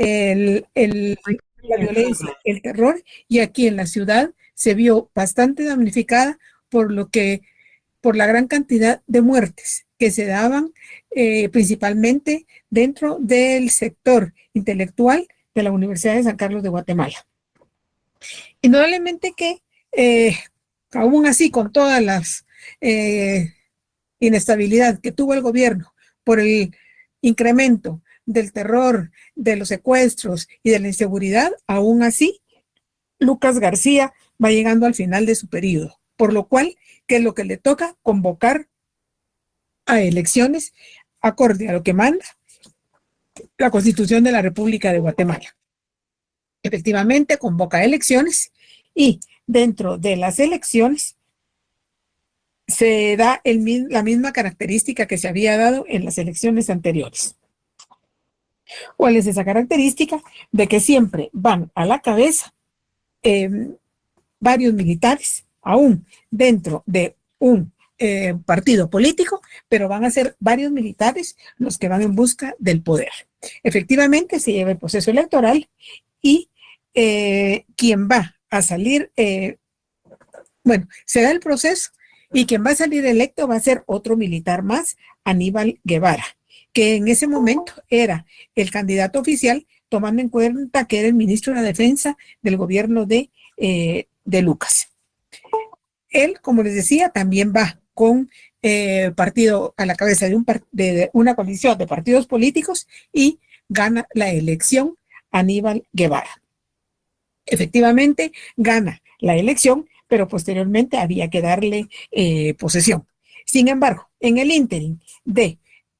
la violencia, el terror, y aquí en la ciudad se vio bastante damnificada por por la gran cantidad de muertes que se daban principalmente dentro del sector intelectual de la Universidad de San Carlos de Guatemala. Indudablemente que aún así, con todas las inestabilidad que tuvo el gobierno por el incremento del terror, de los secuestros y de la inseguridad, aún así, Lucas García va llegando al final de su periodo, por lo cual, ¿qué es lo que le toca? Convocar a elecciones acorde a lo que manda la Constitución de la República de Guatemala. Efectivamente, convoca elecciones y dentro de las elecciones se da la misma característica que se había dado en las elecciones anteriores. ¿Cuál es esa característica? De que siempre van a la cabeza varios militares, aún dentro de un partido político, pero van a ser varios militares los que van en busca del poder. Efectivamente, se lleva el proceso electoral y quien va a salir, se da el proceso y quien va a salir electo va a ser otro militar más, Aníbal Guevara, que en ese momento era el candidato oficial, tomando en cuenta que era el ministro de la Defensa del gobierno de Lucas. Él, como les decía, también va con partido a la cabeza de una coalición de partidos políticos y gana la elección Aníbal Guevara. Efectivamente, gana la elección, pero posteriormente había que darle posesión. Sin embargo, en el ínterin de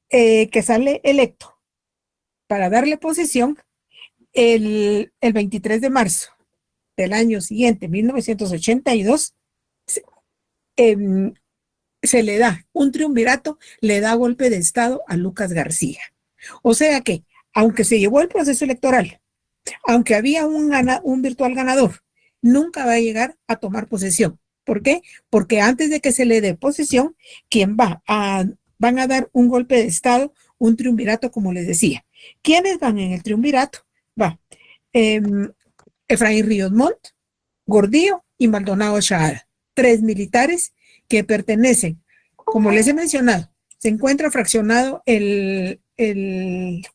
que sale electo para darle posesión, el 23 de marzo del año siguiente, 1982, se le da un triunvirato, le da golpe de Estado a Lucas García. O sea que, aunque se llevó el proceso electoral, aunque había un virtual ganador, nunca va a llegar a tomar posesión. ¿Por qué? Porque antes de que se le dé posesión, van a dar un golpe de Estado, un triunvirato, como les decía. ¿Quiénes van en el triunvirato? Va Efraín Ríos Montt, Gordillo y Maldonado Shahada, 3 militares que pertenecen, como les he mencionado, se encuentra fraccionado el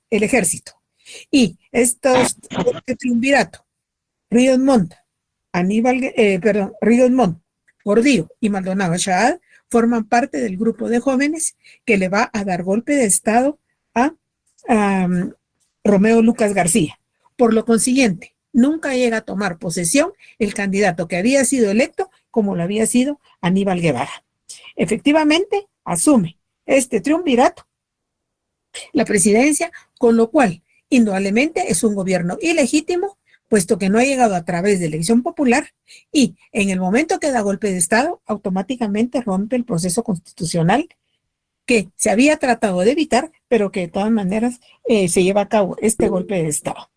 ejército. Y este triunvirato, Ríos Montt, Ríos Montt, Gordillo y Maldonado Shahada, forman parte del grupo de jóvenes que le va a dar golpe de Estado a Romeo Lucas García. Por lo consiguiente, nunca llega a tomar posesión el candidato que había sido electo, como lo había sido Aníbal Guevara. Efectivamente, asume este triunvirato la presidencia, con lo cual, indudablemente, es un gobierno ilegítimo, puesto que no ha llegado a través de elección popular, y en el momento que da golpe de Estado, automáticamente rompe el proceso constitucional que se había tratado de evitar, pero que de todas maneras se lleva a cabo este golpe de Estado.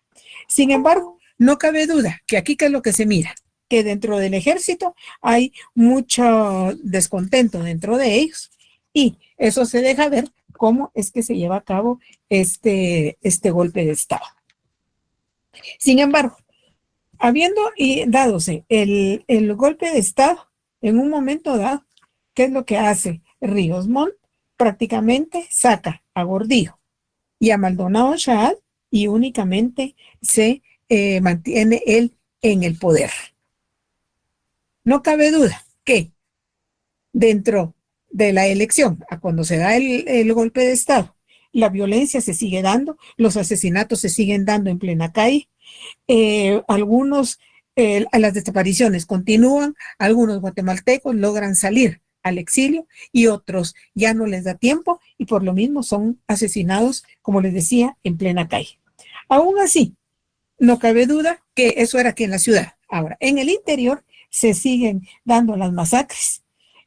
Sin embargo, no cabe duda que aquí, ¿qué es lo que se mira? Que dentro del ejército hay mucho descontento dentro de ellos, y eso se deja ver cómo es que se lleva a cabo este golpe de Estado. Sin embargo, habiendo dadose el golpe de Estado, en un momento dado, ¿qué es lo que hace Ríos Montt? Prácticamente saca a Gordillo y a Maldonado Shahada y únicamente se mantiene él en el poder. No cabe duda que dentro de la elección, a cuando se da el golpe de Estado, la violencia se sigue dando, los asesinatos se siguen dando en plena calle, las desapariciones continúan, algunos guatemaltecos logran salir al exilio y otros ya no les da tiempo y por lo mismo son asesinados, como les decía, en plena calle. Aún así, no cabe duda que eso era aquí en la ciudad. Ahora, en el interior se siguen dando las masacres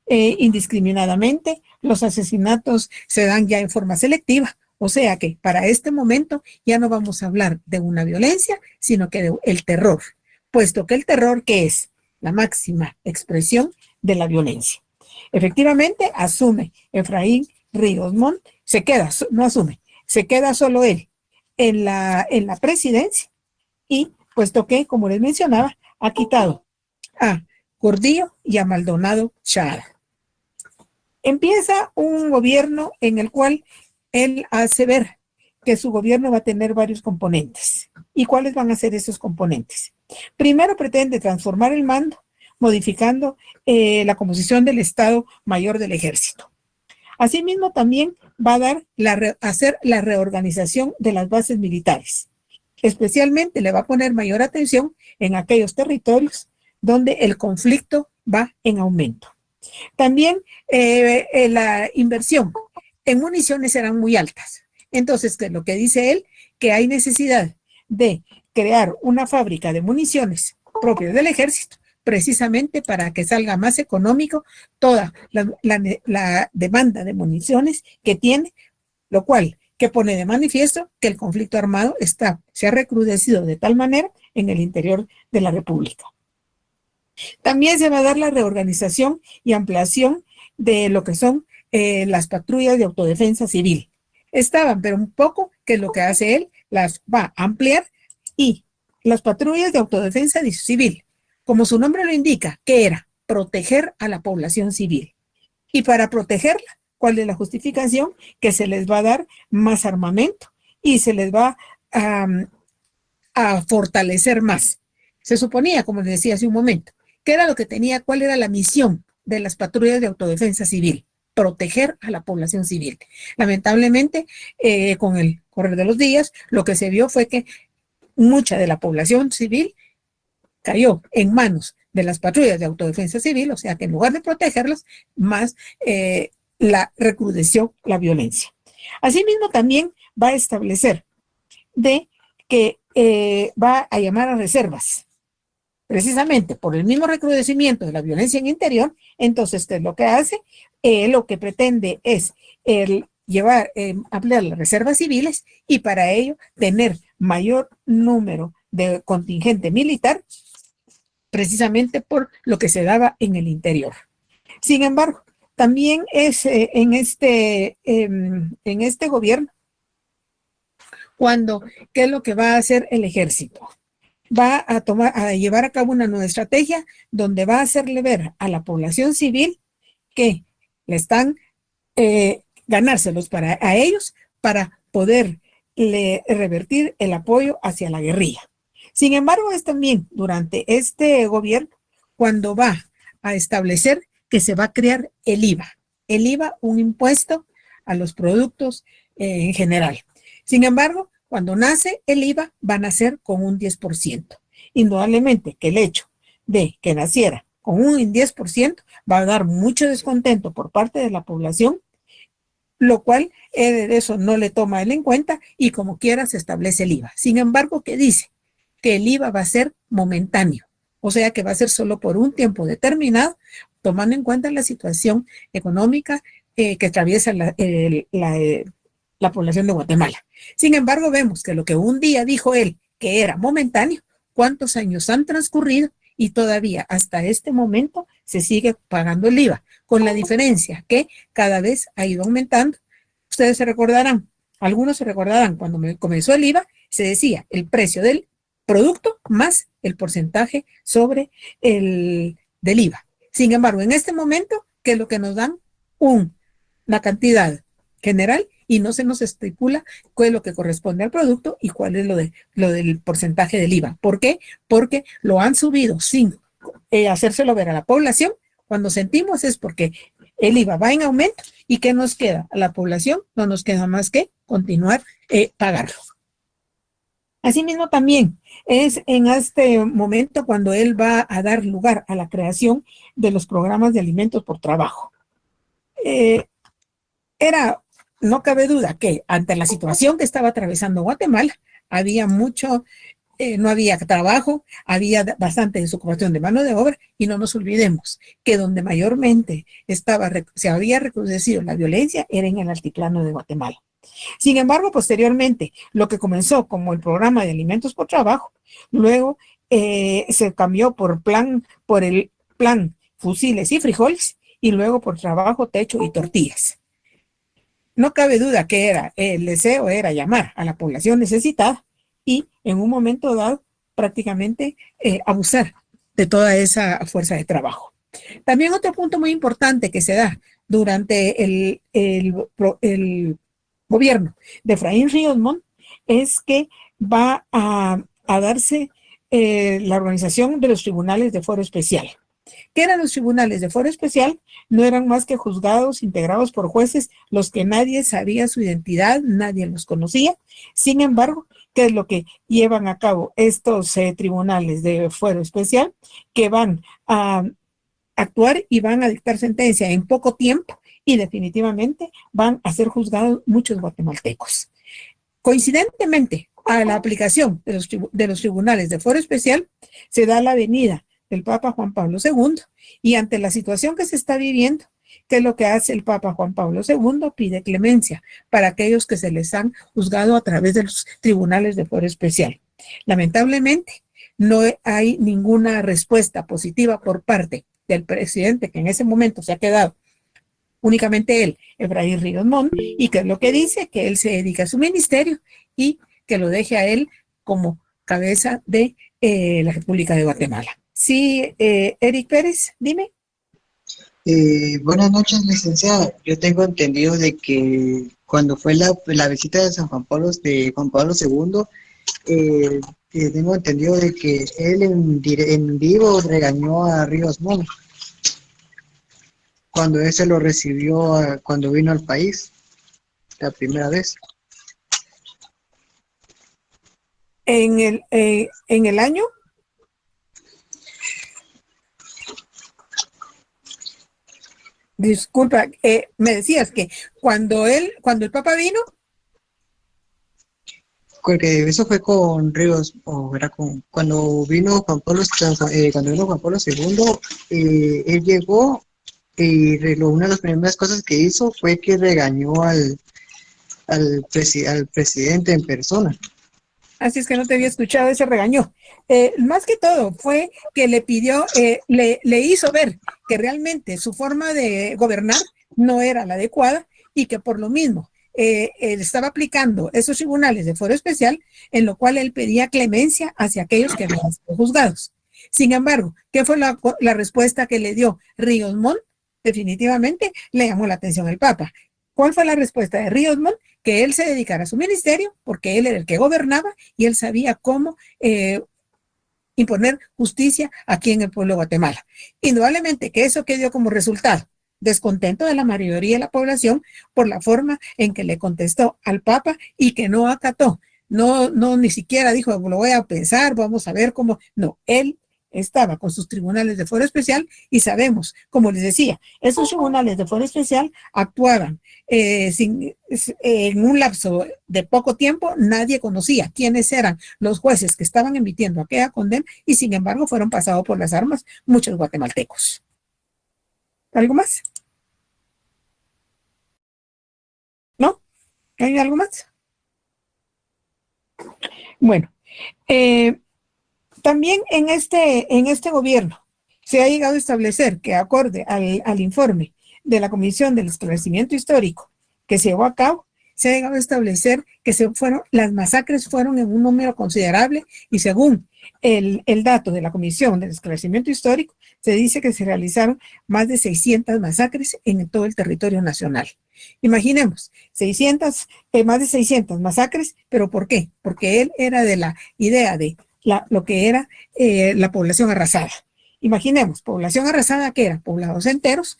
indiscriminadamente, los asesinatos se dan ya en forma selectiva, o sea que para este momento ya no vamos a hablar de una violencia, sino que del terror, puesto que el terror, ¿qué es? La máxima expresión de la violencia. Efectivamente, asume Efraín Ríos Montt, se queda solo él en la presidencia y puesto que, como les mencionaba, ha quitado a Gordillo y a Maldonado Chara. Empieza un gobierno en el cual él hace ver que su gobierno va a tener varios componentes. ¿Y cuáles van a ser esos componentes? Primero pretende transformar el mando, modificando la composición del Estado Mayor del Ejército. Asimismo, también va a dar hacer la reorganización de las bases militares. Especialmente le va a poner mayor atención en aquellos territorios donde el conflicto va en aumento. También la inversión en municiones serán muy altas. Entonces, ¿qué es lo que dice él? Que hay necesidad de crear una fábrica de municiones propias del ejército, precisamente para que salga más económico toda la demanda de municiones que tiene, lo cual que pone de manifiesto que el conflicto armado se ha recrudecido de tal manera en el interior de la República. También se va a dar la reorganización y ampliación de lo que son las patrullas de autodefensa civil. Estaban, pero un poco, que es lo que hace él, las va a ampliar, y las patrullas de autodefensa civil, como su nombre lo indica, que era proteger a la población civil. Y para protegerla, ¿cuál es la justificación? Que se les va a dar más armamento y se les va a fortalecer más. Se suponía, como les decía hace un momento, ¿qué era lo que tenía? ¿Cuál era la misión de las patrullas de autodefensa civil? Proteger a la población civil. Lamentablemente, con el correr de los días, lo que se vio fue que mucha de la población civil cayó en manos de las patrullas de autodefensa civil, o sea que en lugar de protegerlas, más la recrudeció la violencia. Asimismo, también va a establecer de que va a llamar a reservas, precisamente por el mismo recrudecimiento de la violencia en interior. Entonces, ¿qué es lo que hace? Lo que pretende es ampliar las reservas civiles y para ello tener mayor número de contingente militar, precisamente por lo que se daba en el interior. Sin embargo, también es en este gobierno cuando, ¿qué es lo que va a hacer el ejército? Va a llevar a cabo una nueva estrategia donde va a hacerle ver a la población civil que le están ganárselos a ellos para poder revertir el apoyo hacia la guerrilla. Sin embargo, es también durante este gobierno cuando va a establecer que se va a crear el IVA. El IVA, un impuesto a los productos en general. Sin embargo, cuando nace el IVA, va a nacer con un 10%. Indudablemente que el hecho de que naciera con un 10% va a dar mucho descontento por parte de la población, lo cual de eso no le toma él en cuenta y como quiera se establece el IVA. Sin embargo, ¿qué dice? Que el IVA va a ser momentáneo, o sea que va a ser solo por un tiempo determinado, tomando en cuenta la situación económica que atraviesa la población de Guatemala. Sin embargo, vemos que lo que un día dijo él que era momentáneo, cuántos años han transcurrido y todavía hasta este momento se sigue pagando el IVA, con la diferencia que cada vez ha ido aumentando. Ustedes se recordarán, algunos se recordarán cuando comenzó el IVA, se decía el precio del producto más el porcentaje sobre del IVA. Sin embargo, en este momento, ¿qué es lo que nos dan? Una cantidad general y no se nos estipula cuál es lo que corresponde al producto y cuál es lo del porcentaje del IVA. ¿Por qué? Porque lo han subido sin hacérselo ver a la población. Cuando sentimos es porque el IVA va en aumento y ¿qué nos queda? A la población no nos queda más que continuar pagarlo. Asimismo, también es en este momento cuando él va a dar lugar a la creación de los programas de alimentos por trabajo. No cabe duda que ante la situación que estaba atravesando Guatemala, había no había trabajo, había bastante desocupación de mano de obra y no nos olvidemos que donde mayormente se había recrudecido la violencia era en el altiplano de Guatemala. Sin embargo, posteriormente, lo que comenzó como el programa de alimentos por trabajo, luego se cambió por el plan fusiles y frijoles y luego por trabajo, techo y tortillas. No cabe duda que el deseo era llamar a la población necesitada y en un momento dado prácticamente abusar de toda esa fuerza de trabajo. También otro punto muy importante que se da durante el gobierno de Efraín Ríos Montt es que va a darse la organización de los tribunales de fuero especial. ¿Qué eran los tribunales de fuero especial? No eran más que juzgados integrados por jueces, los que nadie sabía su identidad, nadie los conocía. Sin embargo, ¿qué es lo que llevan a cabo estos tribunales de fuero especial? Que van a actuar y van a dictar sentencia en poco tiempo y definitivamente van a ser juzgados muchos guatemaltecos. Coincidentemente, a la aplicación de los tribunales de fuero especial se da la venida del Papa Juan Pablo II y ante la situación que se está viviendo, ¿qué es lo que hace el Papa Juan Pablo II? Pide clemencia para aquellos que se les han juzgado a través de los tribunales de fuero especial. Lamentablemente, no hay ninguna respuesta positiva por parte del presidente, que en ese momento se ha quedado únicamente él, Efraín Ríos Montt, y que es lo que dice, que él se dedica a su ministerio y que lo deje a él como cabeza de la República de Guatemala. Sí, Eric Pérez, dime. Buenas noches, licenciada. Yo tengo entendido de que cuando fue la visita de Juan Pablo II, tengo entendido de que él en vivo regañó a Ríos Montt cuando él se lo recibió cuando vino al país la primera vez. En el año. Disculpa, me decías que cuando el Papa vino. Porque eso fue con Ríos, o era cuando vino Juan Pablo, II, él llegó y una de las primeras cosas que hizo fue que regañó al presidente en persona. Así es que no te había escuchado ese regaño. Más que todo fue que le pidió, le hizo ver que realmente su forma de gobernar no era la adecuada y que por lo mismo él estaba aplicando esos tribunales de fuero especial, en lo cual él pedía clemencia hacia aquellos que habían sido juzgados. Sin embargo, ¿qué fue la respuesta que le dio Ríos Montt? Definitivamente le llamó la atención al Papa. ¿Cuál fue la respuesta de Ríos Montt? Que él se dedicara a su ministerio, porque él era el que gobernaba y él sabía cómo imponer justicia aquí en el pueblo de Guatemala. Indudablemente que eso que dio como resultado descontento de la mayoría de la población por la forma en que le contestó al Papa y que no acató. No, ni siquiera dijo, lo voy a pensar, vamos a ver cómo. No, él estaba con sus tribunales de fuero especial y sabemos, como les decía, esos tribunales de fuero especial actuaban en un lapso de poco tiempo. Nadie conocía quiénes eran los jueces que estaban emitiendo aquella condena y sin embargo fueron pasados por las armas muchos guatemaltecos. ¿Algo más? ¿No? ¿Hay algo más? Bueno, también en este gobierno se ha llegado a establecer que, acorde al informe de la Comisión del Esclarecimiento Histórico que se llevó a cabo, se ha llegado a establecer que las masacres fueron en un número considerable y según el dato de la Comisión del Esclarecimiento Histórico, se dice que se realizaron más de 600 masacres en todo el territorio nacional. Imaginemos, más de 600 masacres, ¿pero por qué? Porque él era de la idea de lo que era la población arrasada. Imaginemos, población arrasada, que eran poblados enteros,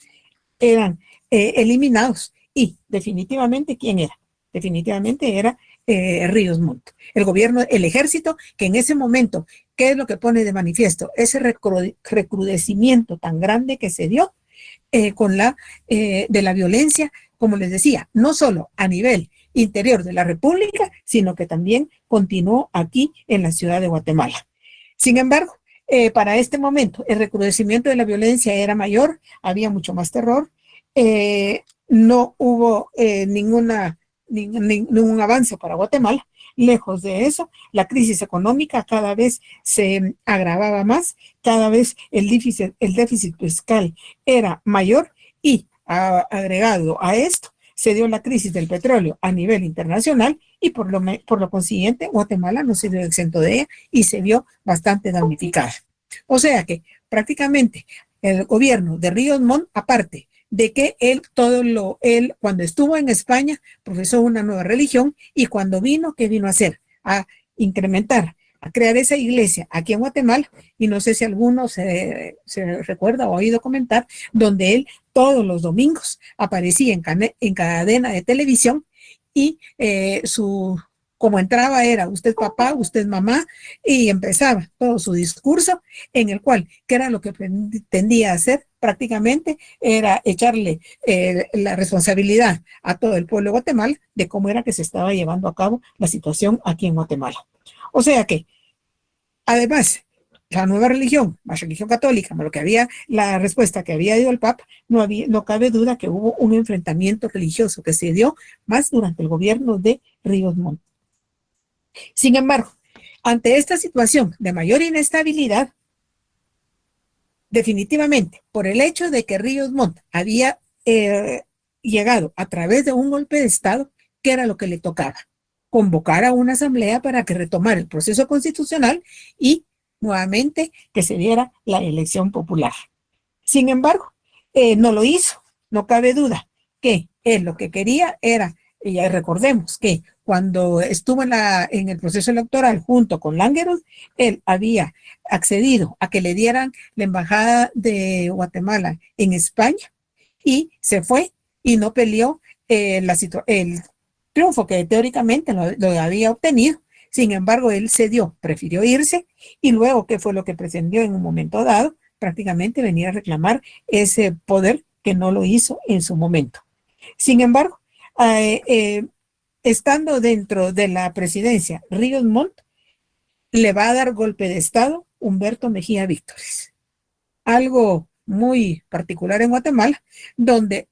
eran eliminados y definitivamente, ¿quién era? Definitivamente era Ríos Montt. El gobierno, el ejército, que en ese momento, ¿qué es lo que pone de manifiesto? Ese recrudecimiento tan grande que se dio de la violencia, como les decía, no solo a nivel interior de la República, sino que también continuó aquí en la ciudad de Guatemala. Sin embargo, para este momento, el recrudecimiento de la violencia era mayor, había mucho más terror, no hubo ningún avance para Guatemala. Lejos de eso, la crisis económica cada vez se agravaba más, cada vez el déficit fiscal era mayor y agregado a esto, se dio la crisis del petróleo a nivel internacional y por lo consiguiente Guatemala no se dio exento de ella y se vio bastante damnificada. O sea que prácticamente el gobierno de Ríos Montt, aparte de que él cuando estuvo en España profesó una nueva religión y cuando vino, ¿qué vino a hacer? A incrementar, a crear esa iglesia aquí en Guatemala, y no sé si alguno se recuerda o ha oído comentar, donde él todos los domingos aparecía en cadena de televisión y como entraba era usted papá, usted mamá, y empezaba todo su discurso en el cual, ¿qué era lo que pretendía hacer? Prácticamente era echarle la responsabilidad a todo el pueblo de Guatemala de cómo era que se estaba llevando a cabo la situación aquí en Guatemala. O sea que, además, la nueva religión, más religión católica, más lo que había, la respuesta que había dado el Papa, no cabe duda que hubo un enfrentamiento religioso que se dio más durante el gobierno de Ríos Montt. Sin embargo, ante esta situación de mayor inestabilidad, definitivamente, por el hecho de que Ríos Montt había llegado a través de un golpe de Estado, ¿qué era lo que le tocaba? Convocar a una asamblea para que retomara el proceso constitucional y nuevamente que se diera la elección popular. Sin embargo, no lo hizo. No cabe duda que él lo que quería era, y recordemos que cuando estuvo en el proceso electoral junto con Langerhans, él había accedido a que le dieran la embajada de Guatemala en España y se fue y no peleó el triunfo que teóricamente lo había obtenido. Sin embargo, él cedió, prefirió irse y luego, ¿qué fue lo que pretendió en un momento dado? Prácticamente venir a reclamar ese poder que no lo hizo en su momento. Sin embargo, estando dentro de la presidencia Ríos Montt, le va a dar golpe de Estado Humberto Mejía Víctores. Algo muy particular en Guatemala, donde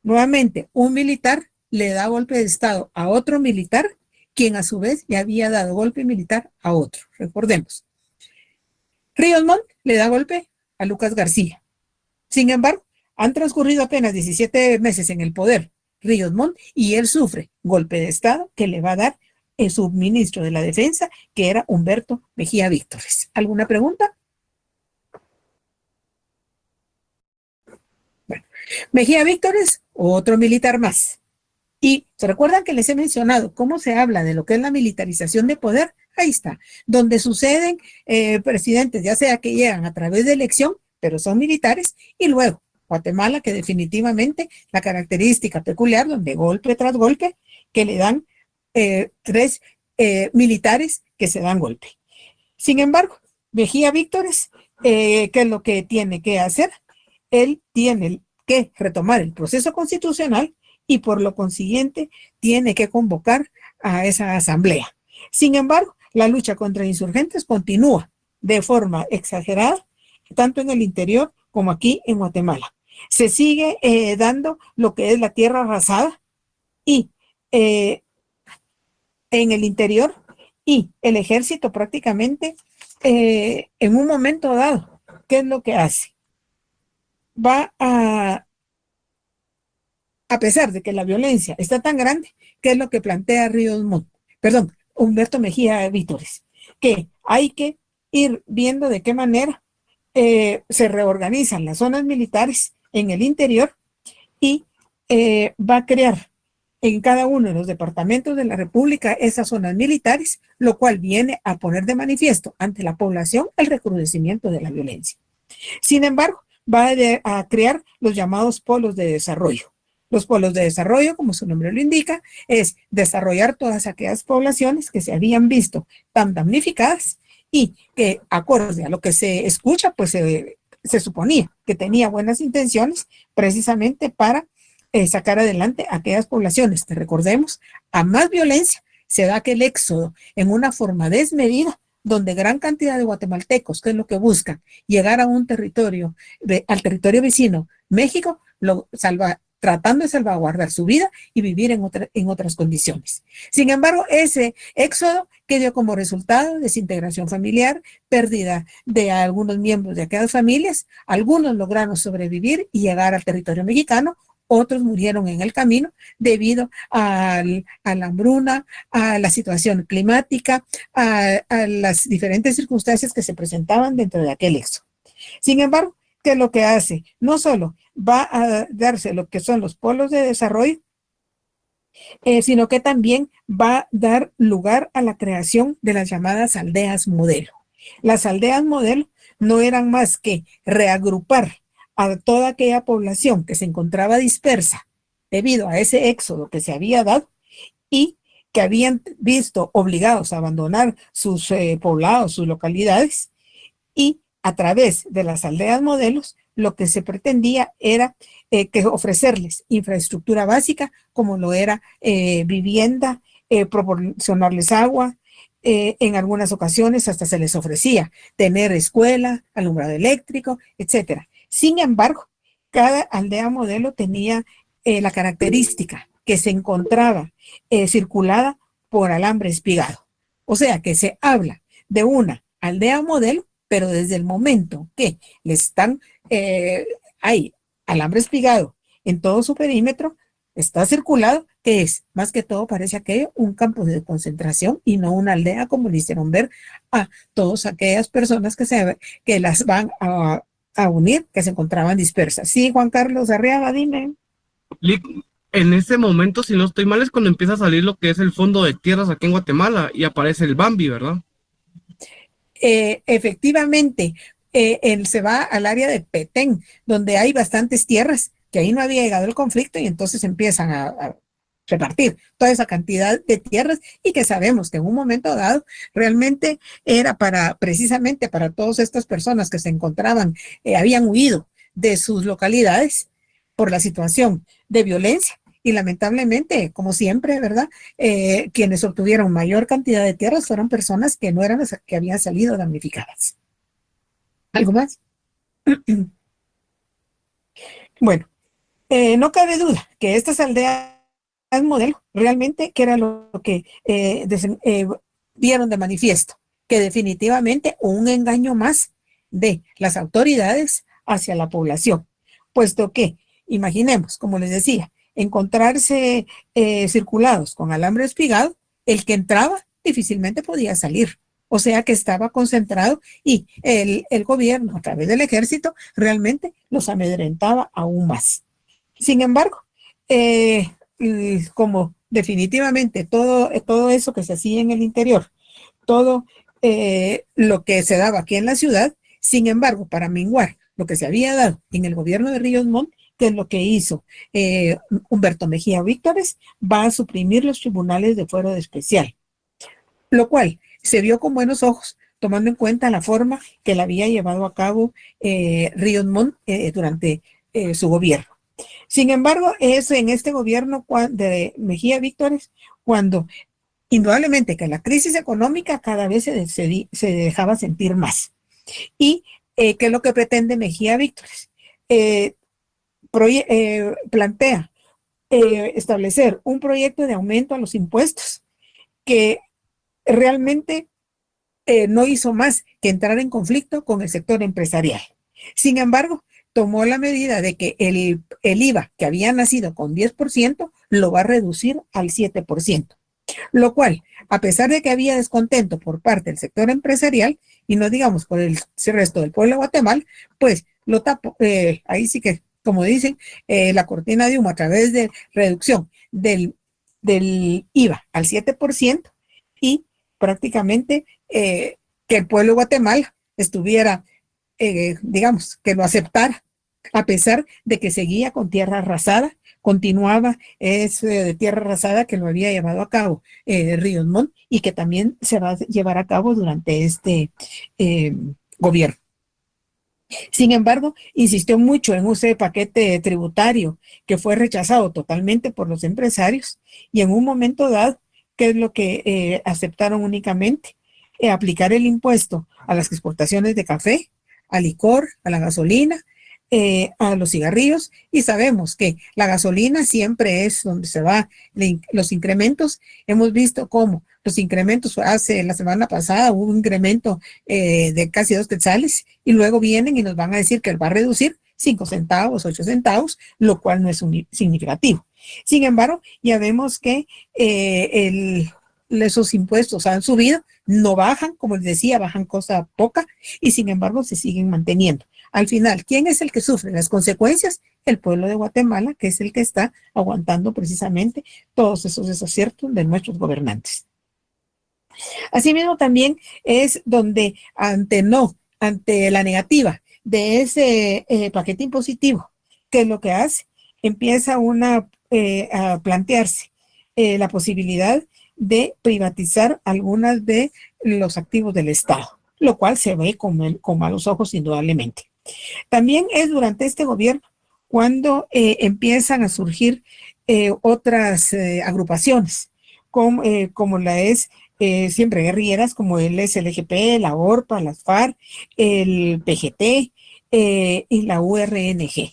nuevamente un militar le da golpe de Estado a otro militar, quien a su vez le había dado golpe militar a otro. Recordemos, Ríos Montt le da golpe a Lucas García. Sin embargo, han transcurrido apenas 17 meses en el poder Ríos Montt y él sufre golpe de Estado que le va a dar el subministro de la Defensa, que era Humberto Mejía Víctores. ¿Alguna pregunta? Bueno, Mejía Víctores, otro militar más. Y se recuerdan que les he mencionado cómo se habla de lo que es la militarización de poder. Ahí está, donde suceden presidentes, ya sea que llegan a través de elección, pero son militares, y luego Guatemala, que definitivamente la característica peculiar, donde golpe tras golpe, que le dan 3 militares que se dan golpe. Sin embargo, Mejía Víctores, ¿qué es lo que tiene que hacer? Él tiene que retomar el proceso constitucional y por lo consiguiente tiene que convocar a esa asamblea. Sin embargo, la lucha contra insurgentes continúa de forma exagerada, tanto en el interior como aquí en Guatemala. Se sigue dando lo que es la tierra arrasada y en el interior, y el ejército prácticamente en un momento dado, ¿qué es lo que hace? Va a pesar de que la violencia está tan grande, ¿qué es lo que plantea Humberto Mejía Víctores? Que hay que ir viendo de qué manera se reorganizan las zonas militares en el interior y va a crear en cada uno de los departamentos de la República esas zonas militares, lo cual viene a poner de manifiesto ante la población el recrudecimiento de la violencia. Sin embargo, va a crear los llamados polos de desarrollo. Los polos de desarrollo, como su nombre lo indica, es desarrollar todas aquellas poblaciones que se habían visto tan damnificadas y que, acorde a lo que se escucha, pues se suponía que tenía buenas intenciones precisamente para sacar adelante aquellas poblaciones que, recordemos, a más violencia se da que el éxodo en una forma desmedida, donde gran cantidad de guatemaltecos, que es lo que buscan, llegar a un territorio, al territorio vecino, México, tratando de salvaguardar su vida y vivir en otras condiciones. Sin embargo, ese éxodo que dio como resultado desintegración familiar, pérdida de algunos miembros de aquellas familias, algunos lograron sobrevivir y llegar al territorio mexicano, otros murieron en el camino debido a la hambruna, a la situación climática, a las diferentes circunstancias que se presentaban dentro de aquel éxodo. Sin embargo, ¿qué es lo que hace? No solo va a darse lo que son los polos de desarrollo, sino que también va a dar lugar a la creación de las llamadas aldeas modelo. Las aldeas modelo no eran más que reagrupar a toda aquella población que se encontraba dispersa debido a ese éxodo que se había dado y que habían visto obligados a abandonar sus poblados, sus localidades, y a través de las aldeas modelos lo que se pretendía era que ofrecerles infraestructura básica como lo era vivienda, proporcionarles agua, en algunas ocasiones hasta se les ofrecía tener escuela, alumbrado eléctrico, etcétera. Sin embargo, cada aldea modelo tenía la característica que se encontraba circulada por alambre espigado. O sea que se habla de una aldea modelo, pero desde el momento que le están, hay alambre espigado en todo su perímetro, está circulado, que es, más que todo parece aquello, un campo de concentración y no una aldea como le hicieron ver a todas aquellas personas que las van a unir, que se encontraban dispersas. Sí, Juan Carlos Arriaga, dime. En ese momento, si no estoy mal, es cuando empieza a salir lo que es el fondo de tierras aquí en Guatemala y aparece el Bambi, ¿verdad? Efectivamente, él se va al área de Petén, donde hay bastantes tierras, que ahí no había llegado el conflicto y entonces empiezan a repartir toda esa cantidad de tierras y que sabemos que en un momento dado realmente era precisamente para todas estas personas que se encontraban, habían huido de sus localidades por la situación de violencia. Y lamentablemente, como siempre, ¿verdad? Quienes obtuvieron mayor cantidad de tierras fueron personas que no eran las que habían salido damnificadas. ¿Algo más? Bueno, no cabe duda que estas aldeas modelo realmente que era lo que dieron de manifiesto, que definitivamente un engaño más de las autoridades hacia la población, puesto que, imaginemos, como les decía, encontrarse circulados con alambre espigado, el que entraba difícilmente podía salir. O sea que estaba concentrado y el gobierno, a través del ejército, realmente los amedrentaba aún más. Sin embargo, como definitivamente todo eso que se hacía en el interior, todo lo que se daba aquí en la ciudad, sin embargo, para menguar lo que se había dado en el gobierno de Ríos Montt, que es lo que hizo Humberto Mejía Víctores, va a suprimir los tribunales de fuero especial, lo cual se vio con buenos ojos, tomando en cuenta la forma que la había llevado a cabo Ríos Montt durante su gobierno. Sin embargo, es en este gobierno de Mejía Víctores cuando indudablemente que la crisis económica cada vez se dejaba sentir más. ¿Y qué es lo que pretende Mejía Víctores? Plantea establecer un proyecto de aumento a los impuestos que realmente no hizo más que entrar en conflicto con el sector empresarial. Sin embargo, tomó la medida de que el IVA que había nacido con 10% lo va a reducir al 7%, lo cual, a pesar de que había descontento por parte del sector empresarial y no digamos por el resto del pueblo de Guatemala, pues lo tapó, ahí sí que, como dicen, la cortina de humo a través de reducción del IVA al 7% y prácticamente que el pueblo de Guatemala estuviera, digamos, que lo aceptara, a pesar de que seguía con tierra arrasada, continuaba de tierra arrasada que lo había llevado a cabo Ríos Montt y que también se va a llevar a cabo durante este gobierno. Sin embargo, insistió mucho en ese paquete tributario que fue rechazado totalmente por los empresarios y en un momento dado, ¿qué es lo que aceptaron únicamente? Aplicar el impuesto a las exportaciones de café, al licor, a la gasolina, a los cigarrillos, y sabemos que la gasolina siempre es donde se va los incrementos. Hemos visto cómo los incrementos, hace la semana pasada hubo un incremento de casi 2 quetzales y luego vienen y nos van a decir que va a reducir 5 centavos, 8 centavos, lo cual no es significativo. Sin embargo, ya vemos que esos impuestos han subido, no bajan, como les decía, bajan cosa poca, y sin embargo se siguen manteniendo. Al final, ¿quién es el que sufre las consecuencias? El pueblo de Guatemala, que es el que está aguantando precisamente todos esos desaciertos de nuestros gobernantes. Asimismo, también es donde ante la negativa de ese paquete impositivo, ¿qué es lo que hace? Empieza a plantearse la posibilidad de privatizar algunas de los activos del Estado, lo cual se ve con malos ojos indudablemente. También es durante este gobierno cuando empiezan a surgir otras agrupaciones, como la es siempre guerrilleras, como el SLGP, la ORPA, las FARC, el PGT y la URNG.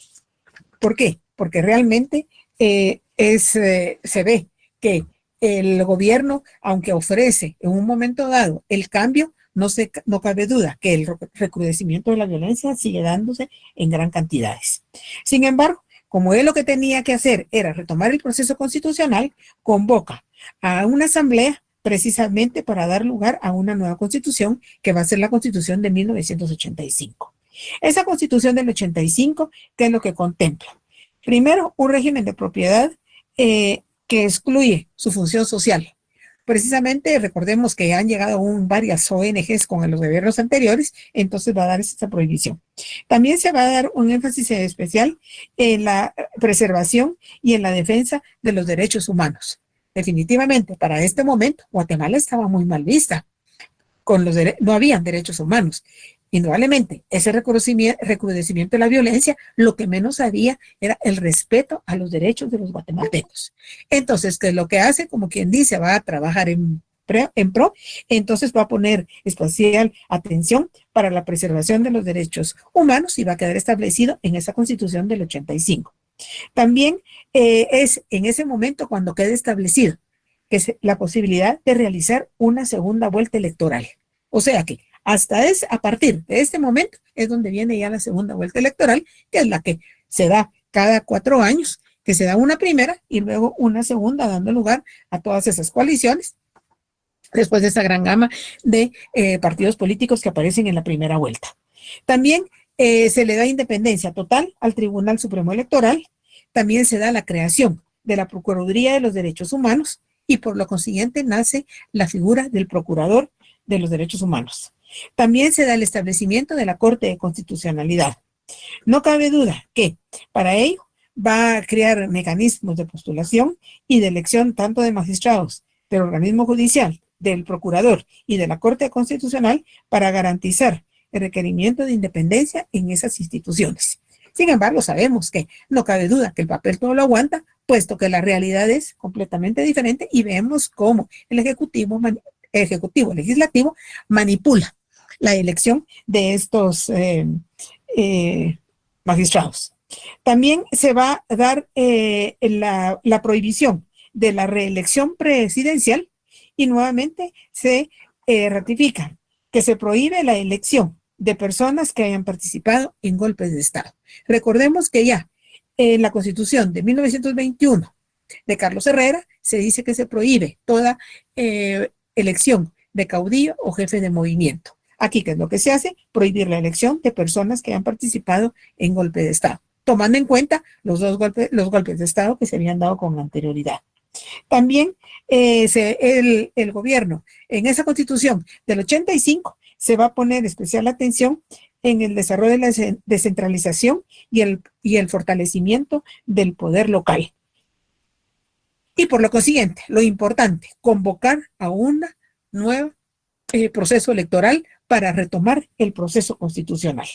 ¿Por qué? Porque realmente se ve que el gobierno, aunque ofrece en un momento dado el cambio, no cabe duda que el recrudecimiento de la violencia sigue dándose en gran cantidades. Sin embargo, como él lo que tenía que hacer era retomar el proceso constitucional, convoca a una asamblea precisamente para dar lugar a una nueva constitución que va a ser la constitución de 1985. Esa constitución del 85, ¿qué es lo que contempla? Primero, un régimen de propiedad que excluye su función social. Precisamente recordemos que han llegado varias ONGs con los gobiernos anteriores, entonces va a dar esta prohibición. También se va a dar un énfasis especial en la preservación y en la defensa de los derechos humanos. Definitivamente, para este momento, Guatemala estaba muy mal vista. No habían derechos humanos. Indudablemente, ese recrudecimiento de la violencia, lo que menos había era el respeto a los derechos de los guatemaltecos. Entonces, ¿qué es lo que hace? Como quien dice, va a trabajar en pro, entonces va a poner especial atención para la preservación de los derechos humanos y va a quedar establecido en esa Constitución del 85. También es en ese momento cuando quede establecido que es la posibilidad de realizar una segunda vuelta electoral. O sea que a partir de este momento es donde viene ya la segunda vuelta electoral, que es la que se da cada 4 años, que se da una primera y luego una segunda, dando lugar a todas esas coaliciones, después de esa gran gama de partidos políticos que aparecen en la primera vuelta. También se le da independencia total al Tribunal Supremo Electoral, también se da la creación de la Procuraduría de los Derechos Humanos y por lo consiguiente nace la figura del Procurador de los Derechos Humanos. También se da el establecimiento de la Corte de Constitucionalidad. No cabe duda que para ello va a crear mecanismos de postulación y de elección tanto de magistrados, del organismo judicial, del procurador y de la Corte Constitucional para garantizar el requerimiento de independencia en esas instituciones. Sin embargo, sabemos que no cabe duda que el papel todo lo aguanta, puesto que la realidad es completamente diferente y vemos cómo el Ejecutivo Legislativo manipula la elección de estos magistrados. También se va a dar la prohibición de la reelección presidencial y nuevamente se ratifica que se prohíbe la elección de personas que hayan participado en golpes de Estado. Recordemos que ya en la Constitución de 1921 de Carlos Herrera se dice que se prohíbe toda elección de caudillo o jefe de movimiento. Aquí, ¿qué es lo que se hace? Prohibir la elección de personas que han participado en golpe de Estado, tomando en cuenta los golpes de Estado que se habían dado con anterioridad. También el gobierno, en esa Constitución del 85, se va a poner especial atención en el desarrollo de la descentralización y el fortalecimiento del poder local. Y por lo consiguiente, lo importante, convocar a una nueva proceso electoral para retomar el proceso constitucional.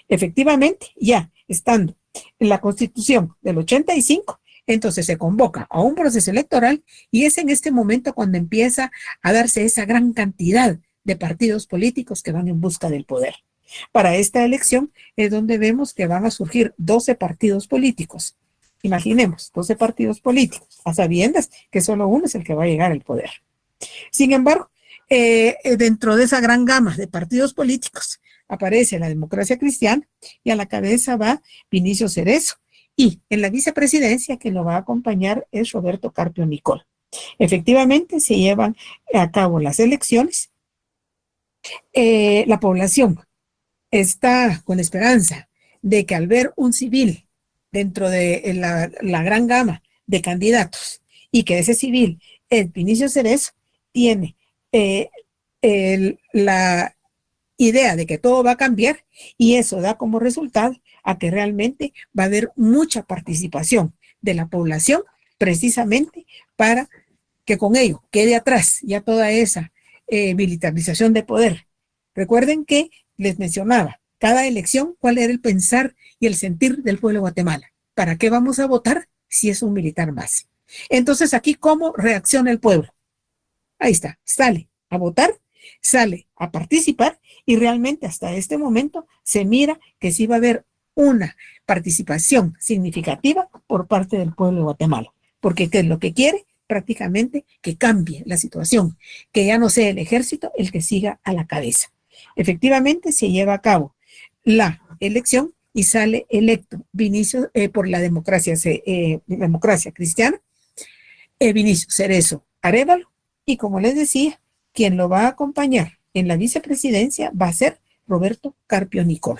Efectivamente, ya estando en la Constitución del 85, entonces se convoca a un proceso electoral y es en este momento cuando empieza a darse esa gran cantidad de partidos políticos que van en busca del poder. Para esta elección es donde vemos que van a surgir 12 partidos políticos. Imaginemos, 12 partidos políticos, a sabiendas que solo uno es el que va a llegar al poder. Sin embargo, dentro de esa gran gama de partidos políticos aparece la Democracia Cristiana y a la cabeza va Vinicio Cerezo. Y en la vicepresidencia que lo va a acompañar es Roberto Carpio Nicol. Efectivamente, se llevan a cabo las elecciones. La población está con esperanza de que al ver un civil dentro de la gran gama de candidatos y que ese civil es Vinicio Cerezo, tiene la idea de que todo va a cambiar y eso da como resultado a que realmente va a haber mucha participación de la población precisamente para que con ello quede atrás ya toda esa militarización de poder. Recuerden que les mencionaba cada elección cuál era el pensar y el sentir del pueblo de Guatemala. ¿Para qué vamos a votar si es un militar más? Entonces aquí, ¿cómo reacciona el pueblo? Ahí está, sale a votar, sale a participar y realmente hasta este momento se mira que sí va a haber una participación significativa por parte del pueblo de Guatemala, porque ¿qué es lo que quiere? Prácticamente que cambie la situación, que ya no sea el ejército el que siga a la cabeza. Efectivamente se lleva a cabo la elección y sale electo Vinicio por la democracia cristiana, Vinicio Cerezo Arévalo, y como les decía, quien lo va a acompañar en la vicepresidencia va a ser Roberto Carpio Nicol.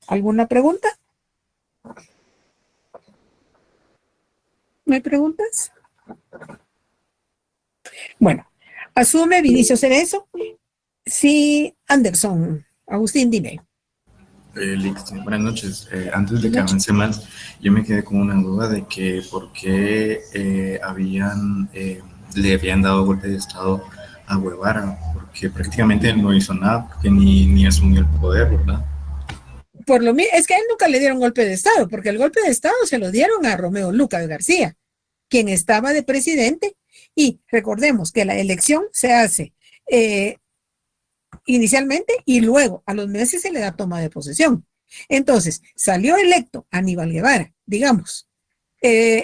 ¿Alguna pregunta? ¿No hay preguntas? Bueno, asume Vinicio Cerezo. Sí, Anderson. Agustín, dime. Listo. Buenas noches. Antes de que avance más, yo me quedé con una duda de que por qué le habían dado golpe de estado a Guevara, porque prácticamente no hizo nada, porque ni asumió el poder, ¿verdad? Por lo mismo, es que a él nunca le dieron golpe de estado, porque el golpe de estado se lo dieron a Romeo Lucas García, quien estaba de presidente, y recordemos que la elección se hace inicialmente y luego a los meses se le da toma de posesión. Entonces, salió electo Aníbal Guevara, digamos.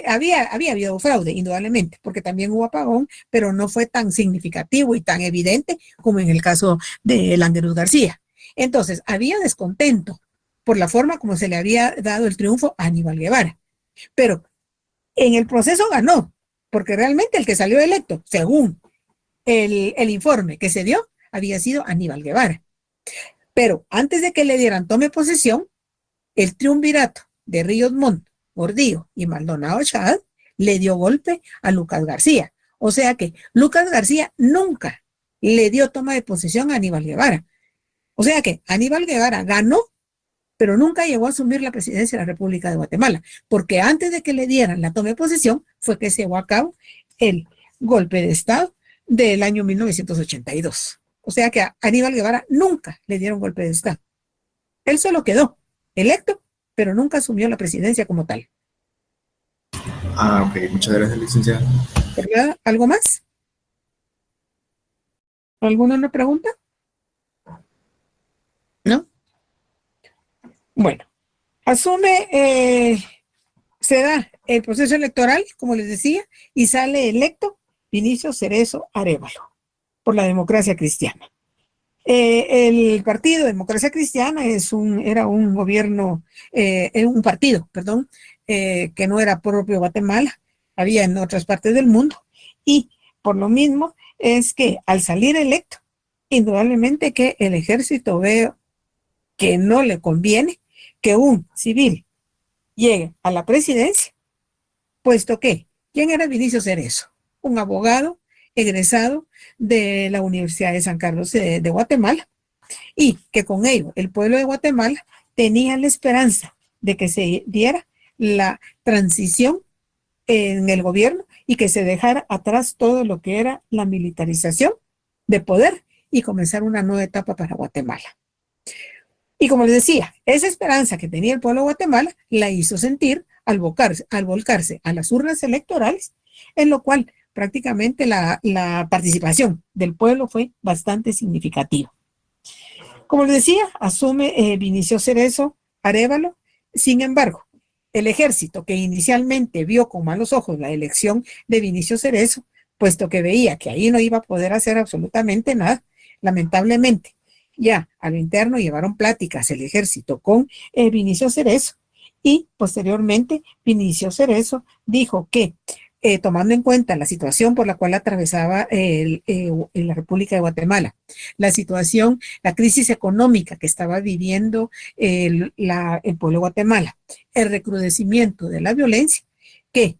Había habido fraude, indudablemente, porque también hubo apagón, pero no fue tan significativo y tan evidente como en el caso de Landerus García. Entonces, había descontento por la forma como se le había dado el triunfo a Aníbal Guevara. Pero en el proceso ganó, porque realmente el que salió electo, según el informe que se dio, había sido Aníbal Guevara. Pero antes de que le dieran tome posesión, el triunvirato de Ríos Montt, Gordillo y Maldonado Chávez le dio golpe a Lucas García. O sea que Lucas García nunca le dio toma de posesión a Aníbal Guevara. O sea que Aníbal Guevara ganó, pero nunca llegó a asumir la presidencia de la República de Guatemala, porque antes de que le dieran la toma de posesión fue que se llevó a cabo el golpe de Estado del año 1982. O sea que a Aníbal Guevara nunca le dieron golpe de Estado. Él solo quedó electo, pero nunca asumió la presidencia como tal. Ok, muchas gracias, licenciado. ¿Verdad? ¿Algo más? ¿Alguna otra pregunta? ¿No? Bueno, asume, se da el proceso electoral, como les decía, y sale electo Vinicio Cerezo Arévalo por la Democracia Cristiana. El partido Democracia Cristiana era un gobierno, un partido, perdón, que no era propio Guatemala, había en otras partes del mundo, y por lo mismo es que al salir electo, indudablemente que el ejército ve que no le conviene que un civil llegue a la presidencia, puesto que, ¿quién era Vinicio Cerezo? Un abogado egresado de la Universidad de San Carlos de Guatemala, y que con ello el pueblo de Guatemala tenía la esperanza de que se diera la transición en el gobierno y que se dejara atrás todo lo que era la militarización de poder y comenzar una nueva etapa para Guatemala. Y como les decía, esa esperanza que tenía el pueblo de Guatemala la hizo sentir al volcarse a las urnas electorales, en lo cual prácticamente la participación del pueblo fue bastante significativa. Como les decía, asume Vinicio Cerezo Arévalo. Sin embargo, el ejército que inicialmente vio con malos ojos la elección de Vinicio Cerezo, puesto que veía que ahí no iba a poder hacer absolutamente nada, Lamentablemente, ya a lo interno llevaron pláticas el ejército con Vinicio Cerezo, y posteriormente Vinicio Cerezo dijo que tomando en cuenta la situación por la cual atravesaba la República de Guatemala, la situación, la crisis económica que estaba viviendo el pueblo de Guatemala, el recrudecimiento de la violencia, que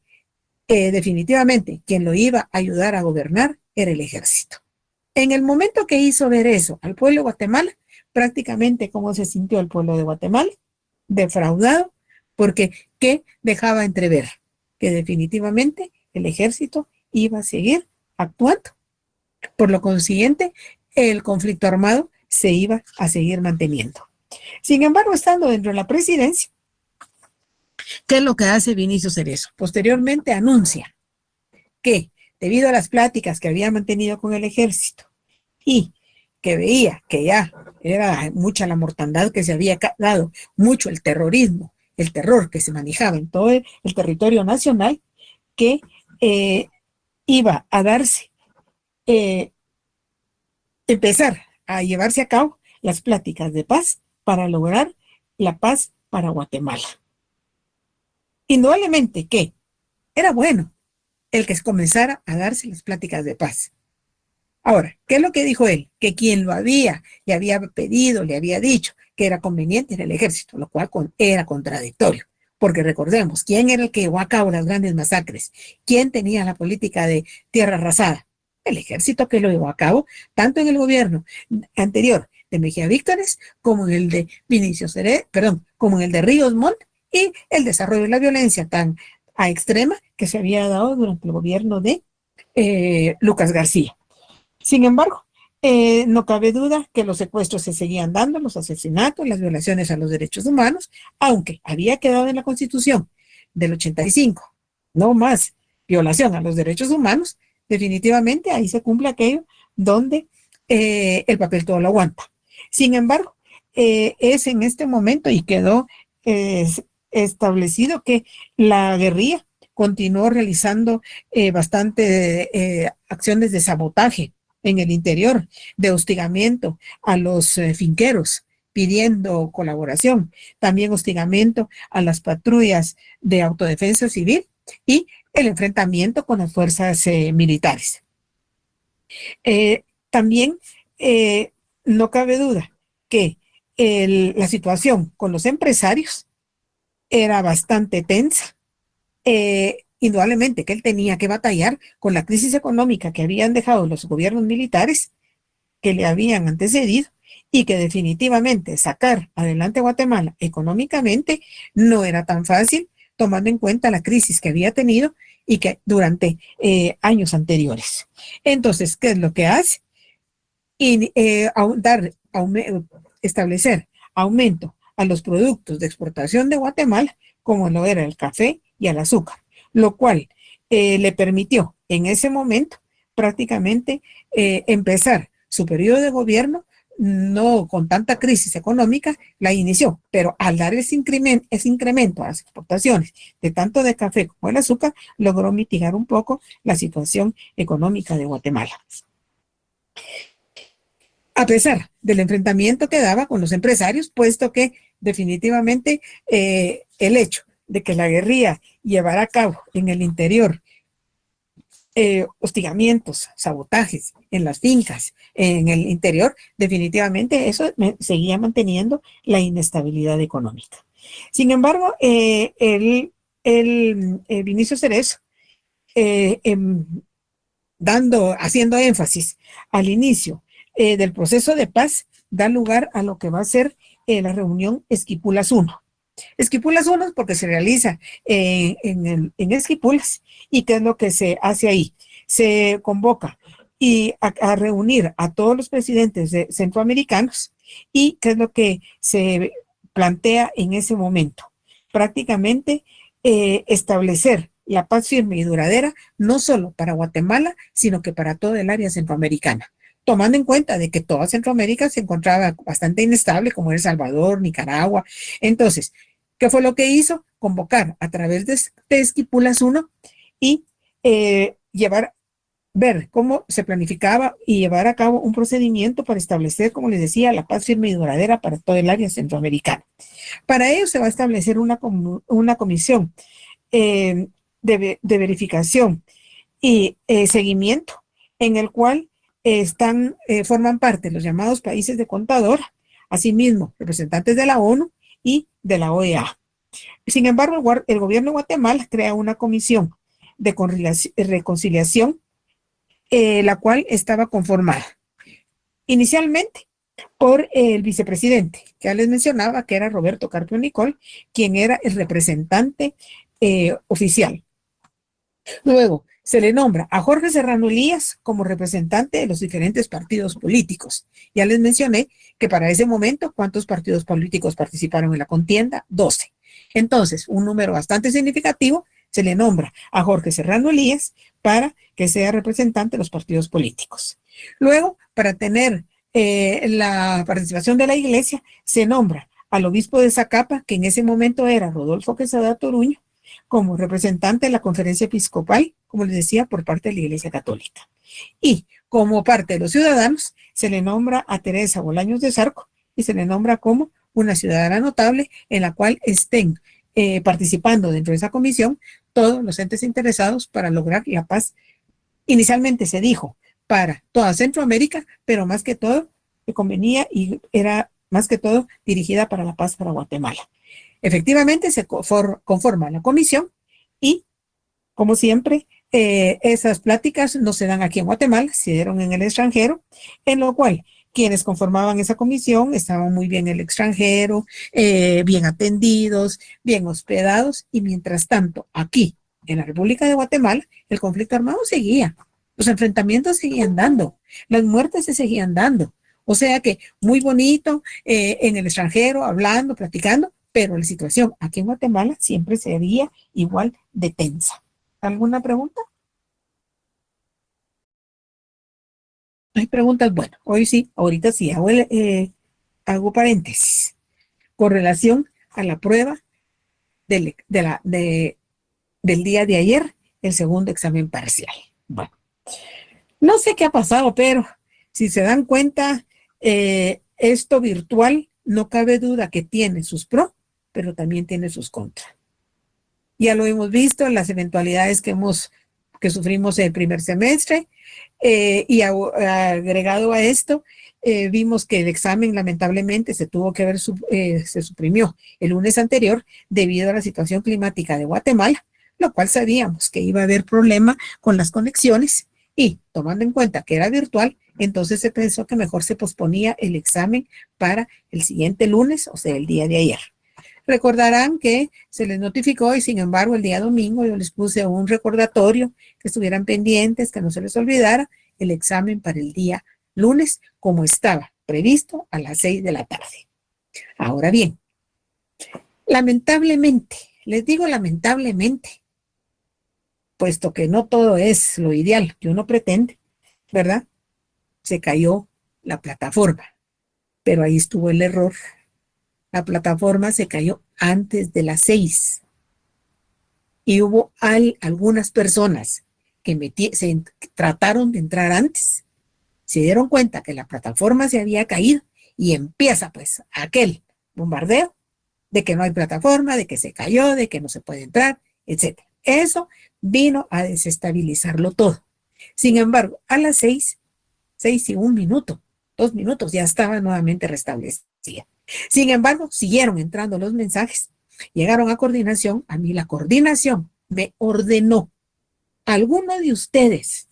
definitivamente quien lo iba a ayudar a gobernar era el ejército. En el momento que hizo ver eso al pueblo de Guatemala, prácticamente cómo se sintió el pueblo de Guatemala, defraudado, porque ¿qué dejaba entrever? Que definitivamente el ejército iba a seguir actuando. Por lo consiguiente, el conflicto armado se iba a seguir manteniendo. Sin embargo, estando dentro de la presidencia, ¿qué es lo que hace Vinicio Cerezo? Posteriormente anuncia que debido a las pláticas que había mantenido con el ejército y que veía que ya era mucha la mortandad que se había dado, mucho el terrorismo, el terror que se manejaba en todo el territorio nacional, que iba a darse, empezar a llevarse a cabo las pláticas de paz para lograr la paz para Guatemala. Indudablemente que era bueno el que comenzara a darse las pláticas de paz. Ahora, ¿qué es lo que dijo él? Que quien le había pedido, le había dicho que era conveniente era el ejército, lo cual era contradictorio. Porque recordemos, ¿quién era el que llevó a cabo las grandes masacres? ¿Quién tenía la política de tierra arrasada? El ejército que lo llevó a cabo, tanto en el gobierno anterior de Mejía Víctores, como en el de Vinicio Cerezo, como en el de Ríos Montt, y el desarrollo de la violencia tan a extrema que se había dado durante el gobierno de Lucas García. Sin embargo, no cabe duda que los secuestros se seguían dando, los asesinatos, las violaciones a los derechos humanos, aunque había quedado en la Constitución del 85, no más violación a los derechos humanos, definitivamente ahí se cumple aquello donde el papel todo lo aguanta. Sin embargo, es en este momento y quedó establecido que la guerrilla continuó realizando bastante acciones de sabotaje en el interior, de hostigamiento a los finqueros, pidiendo colaboración, también hostigamiento a las patrullas de autodefensa civil y el enfrentamiento con las fuerzas militares. También no cabe duda que la situación con los empresarios era bastante tensa. Indudablemente que él tenía que batallar con la crisis económica que habían dejado los gobiernos militares que le habían antecedido y que definitivamente sacar adelante a Guatemala económicamente no era tan fácil, tomando en cuenta la crisis que había tenido y que durante años anteriores. Entonces, ¿qué es lo que hace? Establecer aumento a los productos de exportación de Guatemala, como lo era el café y el azúcar, lo cual le permitió en ese momento prácticamente empezar su periodo de gobierno, no con tanta crisis económica, la inició, pero al dar ese incremento a las exportaciones de tanto de café como el azúcar, logró mitigar un poco la situación económica de Guatemala. A pesar del enfrentamiento que daba con los empresarios, puesto que definitivamente el hecho de que la guerrilla llevara a cabo en el interior hostigamientos, sabotajes en las fincas, en el interior, definitivamente eso seguía manteniendo la inestabilidad económica. Sin embargo, Vinicio Cerezo, haciendo énfasis al inicio del proceso de paz, da lugar a lo que va a ser la reunión Esquipulas I. Esquipulas 1 porque se realiza en Esquipulas. ¿Y qué es lo que se hace ahí? Se convoca a reunir a todos los presidentes centroamericanos. ¿Y qué es lo que se plantea en ese momento? Prácticamente establecer la paz firme y duradera, no solo para Guatemala, sino que para toda el área centroamericana, tomando en cuenta de que toda Centroamérica se encontraba bastante inestable, como El Salvador, Nicaragua. Entonces, ¿qué fue lo que hizo? Convocar a través de Esquipulas I y llevar ver cómo se planificaba y llevar a cabo un procedimiento para establecer, como les decía, la paz firme y duradera para todo el área centroamericana. Para ello se va a establecer una comisión de verificación y seguimiento, en el cual forman parte los llamados países de contadora, asimismo representantes de la ONU y de la OEA. Sin embargo, el gobierno de Guatemala crea una comisión de reconciliación, la cual estaba conformada inicialmente por el vicepresidente, que ya les mencionaba, que era Roberto Carpio Nicol, quien era el representante oficial. Luego se le nombra a Jorge Serrano Elías como representante de los diferentes partidos políticos. Ya les mencioné que para ese momento, ¿cuántos partidos políticos participaron en la contienda? 12. Entonces, un número bastante significativo se le nombra a Jorge Serrano Elías para que sea representante de los partidos políticos. Luego, para tener la participación de la iglesia, se nombra al obispo de Zacapa, que en ese momento era Rodolfo Quesada Toruño, como representante de la conferencia episcopal, como les decía, por parte de la Iglesia Católica. Y como parte de los ciudadanos, se le nombra a Teresa Bolaños de Zarco y se le nombra como una ciudadana notable en la cual estén participando dentro de esa comisión todos los entes interesados para lograr la paz. Inicialmente se dijo para toda Centroamérica, pero más que todo convenía y era más que todo dirigida para la paz para Guatemala. Efectivamente se conforma la comisión y, como siempre, esas pláticas no se dan aquí en Guatemala, se dieron en el extranjero, en lo cual quienes conformaban esa comisión estaban muy bien en el extranjero, bien atendidos, bien hospedados, y mientras tanto, aquí, en la República de Guatemala, el conflicto armado seguía, los enfrentamientos seguían dando, las muertes se seguían dando. O sea que muy bonito en el extranjero, hablando, platicando, pero la situación aquí en Guatemala siempre sería igual de tensa. ¿Alguna pregunta? ¿Hay preguntas? Bueno, hoy sí, ahorita sí, hago paréntesis. Con relación a la prueba del día de ayer, el segundo examen parcial. Bueno, no sé qué ha pasado, pero si se dan cuenta, esto virtual no cabe duda que tiene sus pros, pero también tiene sus contras. Ya lo hemos visto en las eventualidades que sufrimos el primer semestre, y agregado a esto, vimos que el examen lamentablemente se suprimió el lunes anterior debido a la situación climática de Guatemala, lo cual sabíamos que iba a haber problema con las conexiones, y tomando en cuenta que era virtual, entonces se pensó que mejor se posponía el examen para el siguiente lunes, o sea, el día de ayer. Recordarán que se les notificó y sin embargo el día domingo yo les puse un recordatorio que estuvieran pendientes, que no se les olvidara el examen para el día lunes como estaba previsto a las 6 de la tarde. Ahora bien, lamentablemente, les digo lamentablemente, puesto que no todo es lo ideal que uno pretende, ¿verdad? Se cayó la plataforma, pero ahí estuvo el error. La plataforma se cayó antes de las 6 y hubo algunas personas que trataron de entrar antes, se dieron cuenta que la plataforma se había caído y empieza pues aquel bombardeo de que no hay plataforma, de que se cayó, de que no se puede entrar, etc. Eso vino a desestabilizarlo todo. Sin embargo, a las 6 y 1 minuto, 2 minutos, ya estaba nuevamente restablecida. Sin embargo, siguieron entrando los mensajes, llegaron a coordinación, a mí la coordinación me ordenó, alguno de ustedes,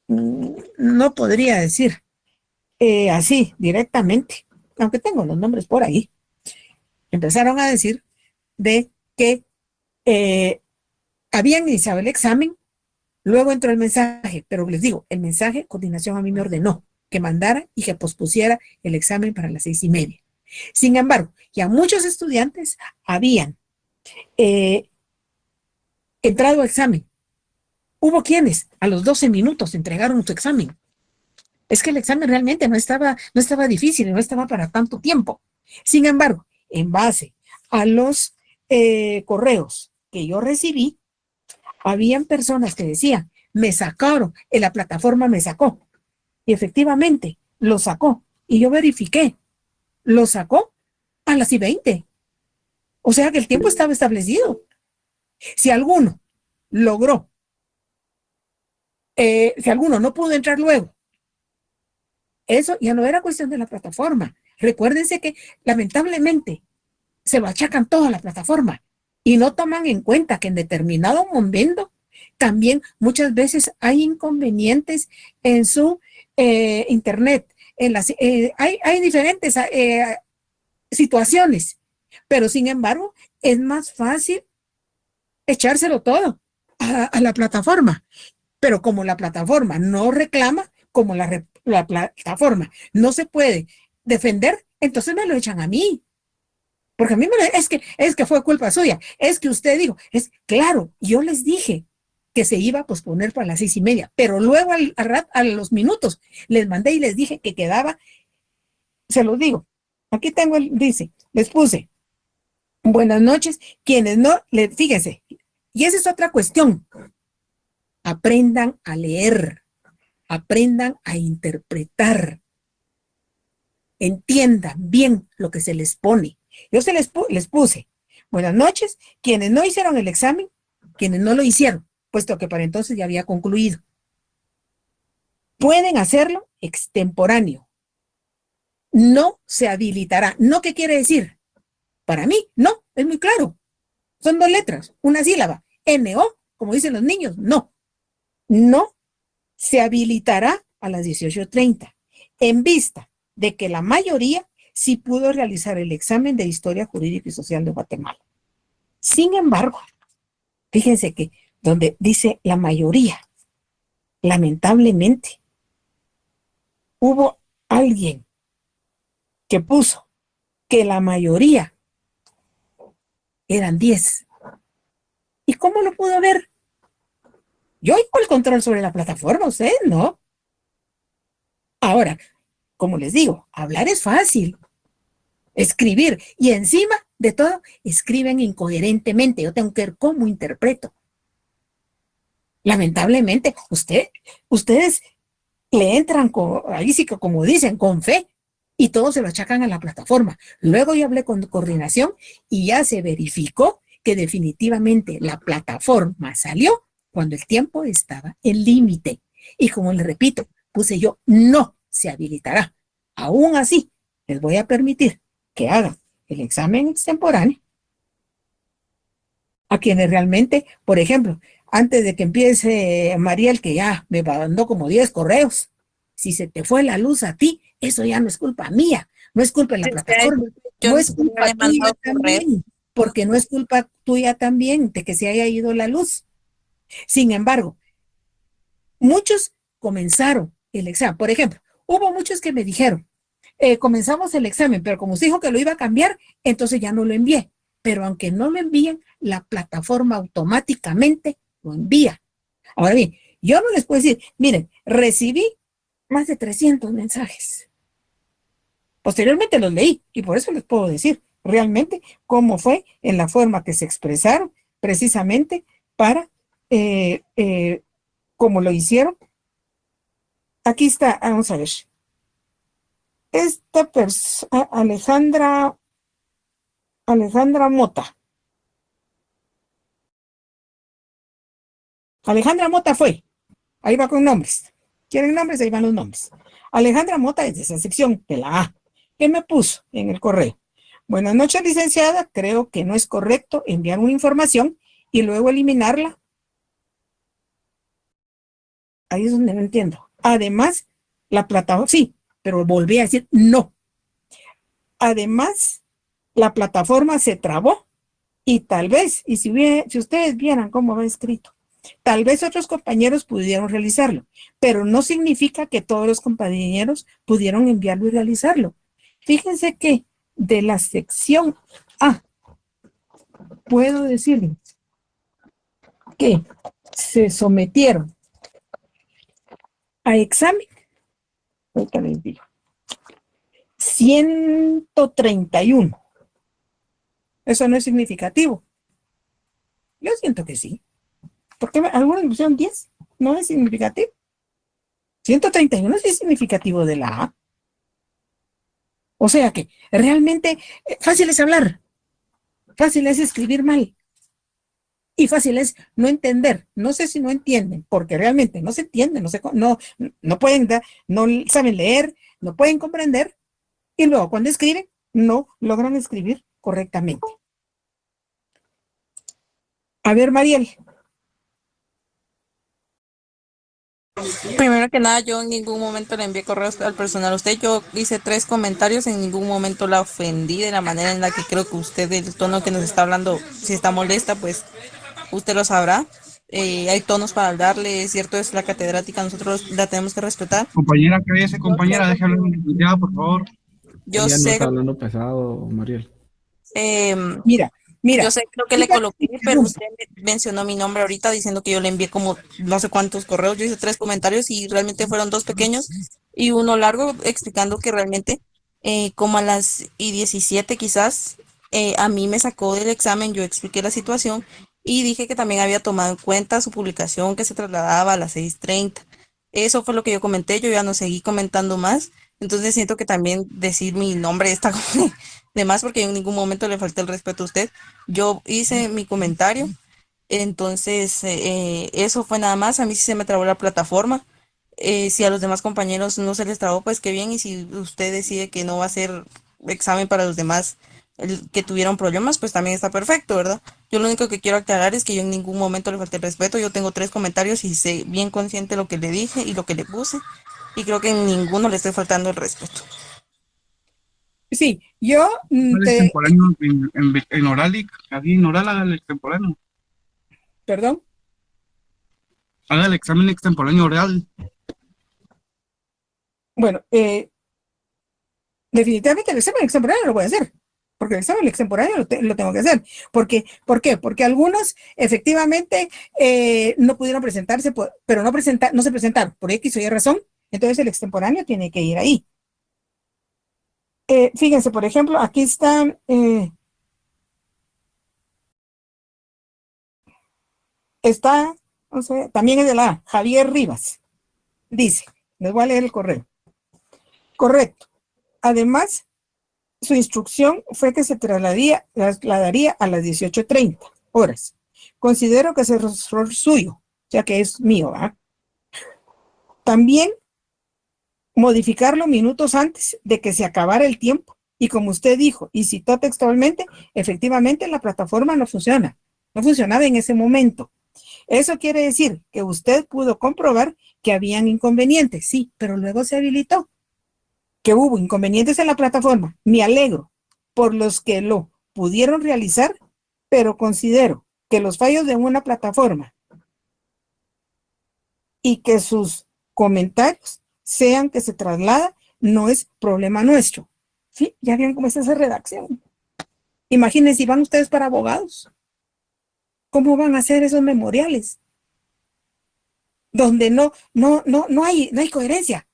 no podría decir así directamente, aunque tengo los nombres por ahí, empezaron a decir de que habían iniciado el examen, luego entró el mensaje, pero les digo, el mensaje, coordinación a mí me ordenó que mandara y que pospusiera el examen para las 6:30. Sin embargo, ya muchos estudiantes habían entrado al examen. Hubo quienes a los 12 minutos entregaron su examen. Es que el examen realmente no estaba difícil, no estaba para tanto tiempo. Sin embargo, en base a los correos que yo recibí, habían personas que decían, me sacaron, en la plataforma me sacó. Y efectivamente, lo sacó. Y yo verifiqué, lo sacó a las 20. O sea que el tiempo estaba establecido. Si alguno logró, si alguno no pudo entrar luego, eso ya no era cuestión de la plataforma. Recuérdense que lamentablemente se lo achacan toda la plataforma y no toman en cuenta que en determinado momento también muchas veces hay inconvenientes en su internet. Hay diferentes situaciones, pero sin embargo es más fácil echárselo todo a la plataforma. Pero como la plataforma no reclama, como la plataforma no se puede defender, entonces me lo echan a mí. Porque a mí es que fue culpa suya, es que usted dijo, claro, yo les dije que se iba a posponer para las 6:30, pero luego a los minutos les mandé y les dije que quedaba, se los digo, aquí tengo dice, les puse, buenas noches, quienes no, fíjense, y esa es otra cuestión, aprendan a leer, aprendan a interpretar, entiendan bien lo que se les pone. Yo les puse, buenas noches, quienes no hicieron el examen, quienes no lo hicieron, puesto que para entonces ya había concluido. Pueden hacerlo extemporáneo. No se habilitará. ¿No qué quiere decir? Para mí, no, es muy claro. Son 2 letras, una sílaba. N-O, como dicen los niños, no. No se habilitará a las 18:30, en vista de que la mayoría sí pudo realizar el examen de Historia Jurídica y Social de Guatemala. Sin embargo, fíjense que donde dice la mayoría, lamentablemente, hubo alguien que puso que la mayoría eran 10. ¿Y cómo lo pudo ver? Yo tengo el control sobre la plataforma, ustedes no. Ahora, como les digo, hablar es fácil. Escribir, y encima de todo, escriben incoherentemente. Yo tengo que ver cómo interpreto. Lamentablemente, ustedes le entran, ahí sí que como dicen, con fe, y todo se lo achacan a la plataforma. Luego yo hablé con coordinación y ya se verificó que definitivamente la plataforma salió cuando el tiempo estaba en límite. Y como les repito, puse yo, no se habilitará. Aún así, les voy a permitir que hagan el examen extemporáneo a quienes realmente, por ejemplo, antes de que empiece Mariel, que ya me mandó como 10 correos, si se te fue la luz a ti, eso ya no es culpa mía, no es culpa de la plataforma, no es culpa tuya también, porque no es culpa tuya también de que se haya ido la luz. Sin embargo, muchos comenzaron el examen. Por ejemplo, hubo muchos que me dijeron, comenzamos el examen, pero como usted dijo que lo iba a cambiar, entonces ya no lo envié. Pero aunque no lo envíen, la plataforma automáticamente lo envía. Ahora bien, yo no les puedo decir, miren, recibí más de 300 mensajes. Posteriormente los leí y por eso les puedo decir realmente cómo fue en la forma que se expresaron precisamente para cómo lo hicieron. Aquí está, vamos a ver. Esta persona, Alejandra Mota. Alejandra Mota fue. Ahí va con nombres. ¿Quieren nombres? Ahí van los nombres. Alejandra Mota es de esa sección, de la A. ¿Qué me puso en el correo? Buenas noches, licenciada. Creo que no es correcto enviar una información y luego eliminarla. Ahí es donde no entiendo. Además, la plataforma, sí, pero volví a decir no. Además, la plataforma se trabó y tal vez, y si ustedes vieran cómo va escrito, tal vez otros compañeros pudieron realizarlo, pero no significa que todos los compañeros pudieron enviarlo y realizarlo. Fíjense que de la sección A, puedo decirles que se sometieron a examen, ahorita les digo, 131. Eso no es significativo. Yo siento que sí. Porque algunos me pusieron 10. no es significativo. 131 sí es significativo de la A. O sea que realmente fácil es hablar, fácil es escribir mal y fácil es no entender. No sé si no entienden, porque realmente no se entienden, no pueden, no saben leer, no pueden comprender y luego cuando escriben no logran escribir correctamente. A ver, Mariel. Primero que nada, yo en ningún momento le envié correos al personal a usted. Yo hice 3 comentarios, en ningún momento la ofendí de la manera en la que creo que usted, el tono que nos está hablando, si está molesta, pues usted lo sabrá. Hay tonos para hablarle, es cierto, es la catedrática, nosotros la tenemos que respetar. Compañera, cállese, compañera, deje hablar a la licenciada, por favor. Yo Ella no sé, está hablando pesado, Mariel. Mira, yo sé, creo que le fíjate, coloqué, pero usted mencionó mi nombre ahorita diciendo que yo le envié como no sé cuántos correos. Yo hice 3 comentarios y realmente fueron 2 pequeños y uno largo explicando que realmente como a las y 17 quizás a mí me sacó del examen, yo expliqué la situación y dije que también había tomado en cuenta su publicación que se trasladaba a las 6:30. Eso fue lo que yo comenté, yo ya no seguí comentando más, entonces siento que también decir mi nombre está como de más porque en ningún momento le falté el respeto a usted. Yo hice mi comentario, entonces eso fue nada más. A mí sí se me trabó la plataforma. Si a los demás compañeros no se les trabó, pues qué bien. Y si usted decide que no va a ser examen para los demás que tuvieron problemas, pues también está perfecto, ¿verdad? Yo lo único que quiero aclarar es que yo en ningún momento le falté el respeto. Yo tengo 3 comentarios y sé bien consciente lo que le dije y lo que le puse. Y creo que en ninguno le estoy faltando el respeto. sí, yo El extemporáneo en oral, así en oral haga el extemporáneo. perdón, Haga el examen extemporáneo oral. bueno, definitivamente el examen extemporáneo lo voy a hacer, porque el examen extemporáneo lo tengo que hacer. ¿Por qué? Porque algunos efectivamente no pudieron presentarse, pero no se presentaron por X o Y razón, entonces el extemporáneo tiene que ir ahí. Fíjense, por ejemplo, aquí está, no sé, también es de la A, Javier Rivas, dice, les voy a leer el correo. Correcto. Además, su instrucción fue que se trasladaría a las 18:30 horas. Considero que es error suyo, ya que es mío. ¿Ah? También modificarlo minutos antes de que se acabara el tiempo. Y como usted dijo y citó textualmente, efectivamente la plataforma no funciona. No funcionaba en ese momento. Eso quiere decir que usted pudo comprobar que habían inconvenientes, sí, pero luego se habilitó. Que hubo inconvenientes en la plataforma. Me alegro por los que lo pudieron realizar, pero considero que los fallos de una plataforma y que sus comentarios sean que se traslada no es problema nuestro. ¿Sí? Ya vieron cómo es esa redacción. Imagínense si van ustedes para abogados. ¿Cómo van a hacer esos memoriales? Donde no hay coherencia.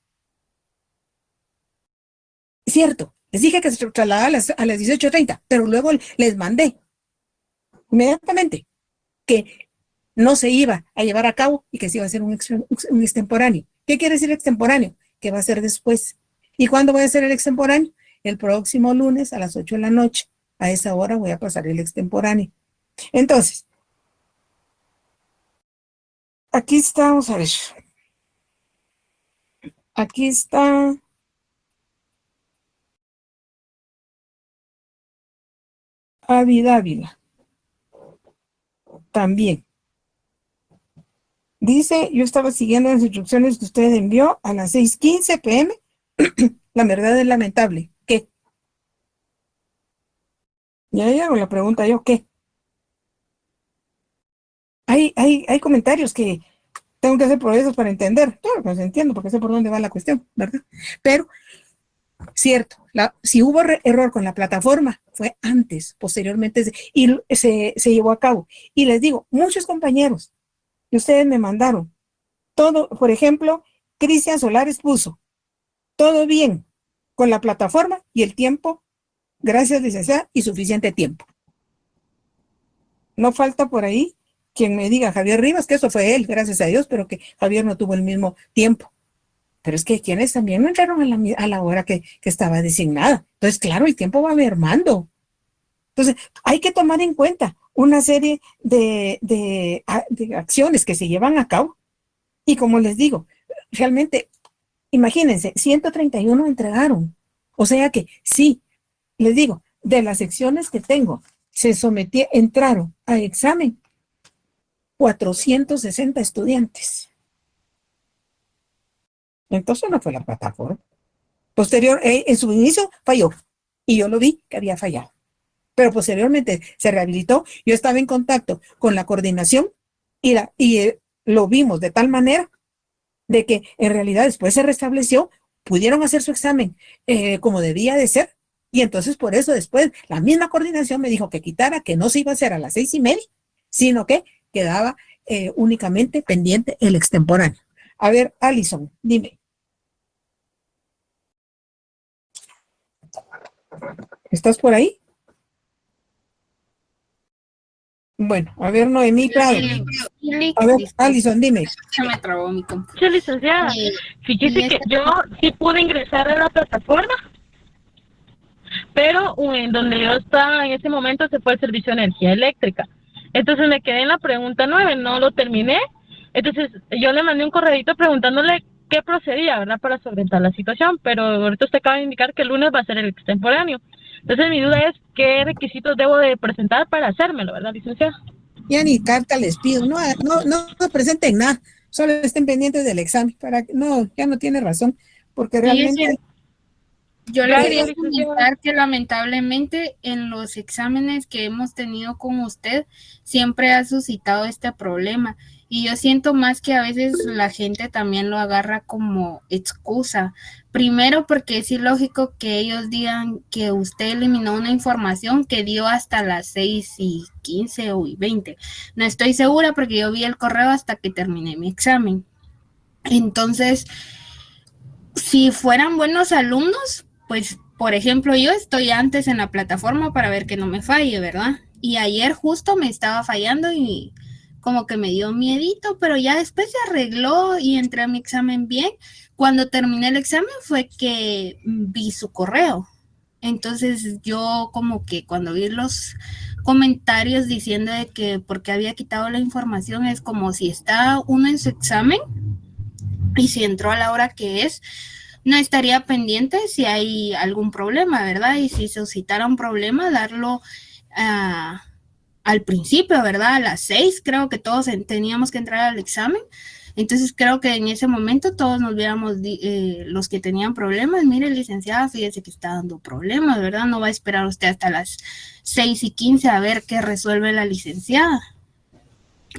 Cierto, les dije que se trasladaba a las 18:30, pero luego les mandé inmediatamente que no se iba a llevar a cabo y que se iba a hacer un extemporáneo. ¿Qué quiere decir extemporáneo? Que va a ser después. ¿Y cuándo voy a hacer el extemporáneo? El próximo lunes a las 8 de la noche. A esa hora voy a pasar el extemporáneo. Entonces, aquí está, vamos a ver. Aquí está. Avi Dávila. También. Dice, yo estaba siguiendo las instrucciones que usted envió a las 6:15 p.m. La verdad es lamentable. ¿Qué? Ya hago la pregunta yo, ¿qué? Hay comentarios que tengo que hacer procesos para entender. Claro que los entiendo porque sé por dónde va la cuestión, ¿verdad? Pero, cierto, si hubo error con la plataforma, fue antes, posteriormente, y se llevó a cabo. Y les digo, muchos compañeros que ustedes me mandaron, todo, por ejemplo, Cristian Solares puso, todo bien con la plataforma y el tiempo, gracias licenciada, y suficiente tiempo. No falta por ahí quien me diga Javier Rivas, que eso fue él, gracias a Dios, pero que Javier no tuvo el mismo tiempo. Pero es que quienes también no entraron a la hora que estaba designada. Entonces, claro, el tiempo va mermando. Entonces, hay que tomar en cuenta una serie de acciones que se llevan a cabo. Y como les digo, realmente, imagínense, 131 entregaron. O sea que sí, les digo, de las secciones que tengo, entraron a examen 460 estudiantes. Entonces no fue la plataforma. Posterior, en su inicio falló y yo lo vi que había fallado. Pero posteriormente se rehabilitó. Yo estaba en contacto con la coordinación y lo vimos de tal manera de que en realidad después se restableció, pudieron hacer su examen como debía de ser. Y entonces por eso después la misma coordinación me dijo que quitara, que no se iba a hacer a las 6:30, sino que quedaba únicamente pendiente el extemporáneo. A ver, Alison, dime. ¿Estás por ahí? Bueno, a ver, Noemí Prado. A ver, Alison, dime. Se me trabó mi computadora. Sí, licenciada. Fíjese que yo sí pude ingresar a la plataforma, pero en donde yo estaba en ese momento se fue el servicio de energía eléctrica. Entonces me quedé en la pregunta 9, no lo terminé. Entonces yo le mandé un correíto preguntándole qué procedía, ¿verdad?, para solventar la situación, pero ahorita usted acaba de indicar que el lunes va a ser el extemporáneo. Entonces mi duda es qué requisitos debo de presentar para hacérmelo, ¿verdad, licenciada? Ya ni carta les pido, no presenten nada, solo estén pendientes del examen, ya no tiene razón, porque realmente... Yo le quería comentar que lamentablemente en los exámenes que hemos tenido con usted siempre ha suscitado este problema y yo siento más que a veces la gente también lo agarra como excusa. Primero porque es ilógico que ellos digan que usted eliminó una información que dio hasta las 6:15 o 20. No estoy segura porque yo vi el correo hasta que terminé mi examen. Entonces, si fueran buenos alumnos, pues, por ejemplo, yo estoy antes en la plataforma para ver que no me falle, ¿verdad? Y ayer justo me estaba fallando y como que me dio miedito, pero ya después se arregló y entré a mi examen bien. Cuando terminé el examen fue que vi su correo. Entonces yo como que cuando vi los comentarios diciendo de que porque había quitado la información, es como si está uno en su examen y si entró a la hora que es, no estaría pendiente si hay algún problema, ¿verdad? Y si suscitara un problema, darlo al principio, ¿verdad? A las 6 creo que todos teníamos que entrar al examen. Entonces creo que en ese momento todos nos viéramos, los que tenían problemas, mire, licenciada, fíjese que está dando problemas, ¿verdad? No va a esperar usted hasta las 6:15 a ver qué resuelve la licenciada.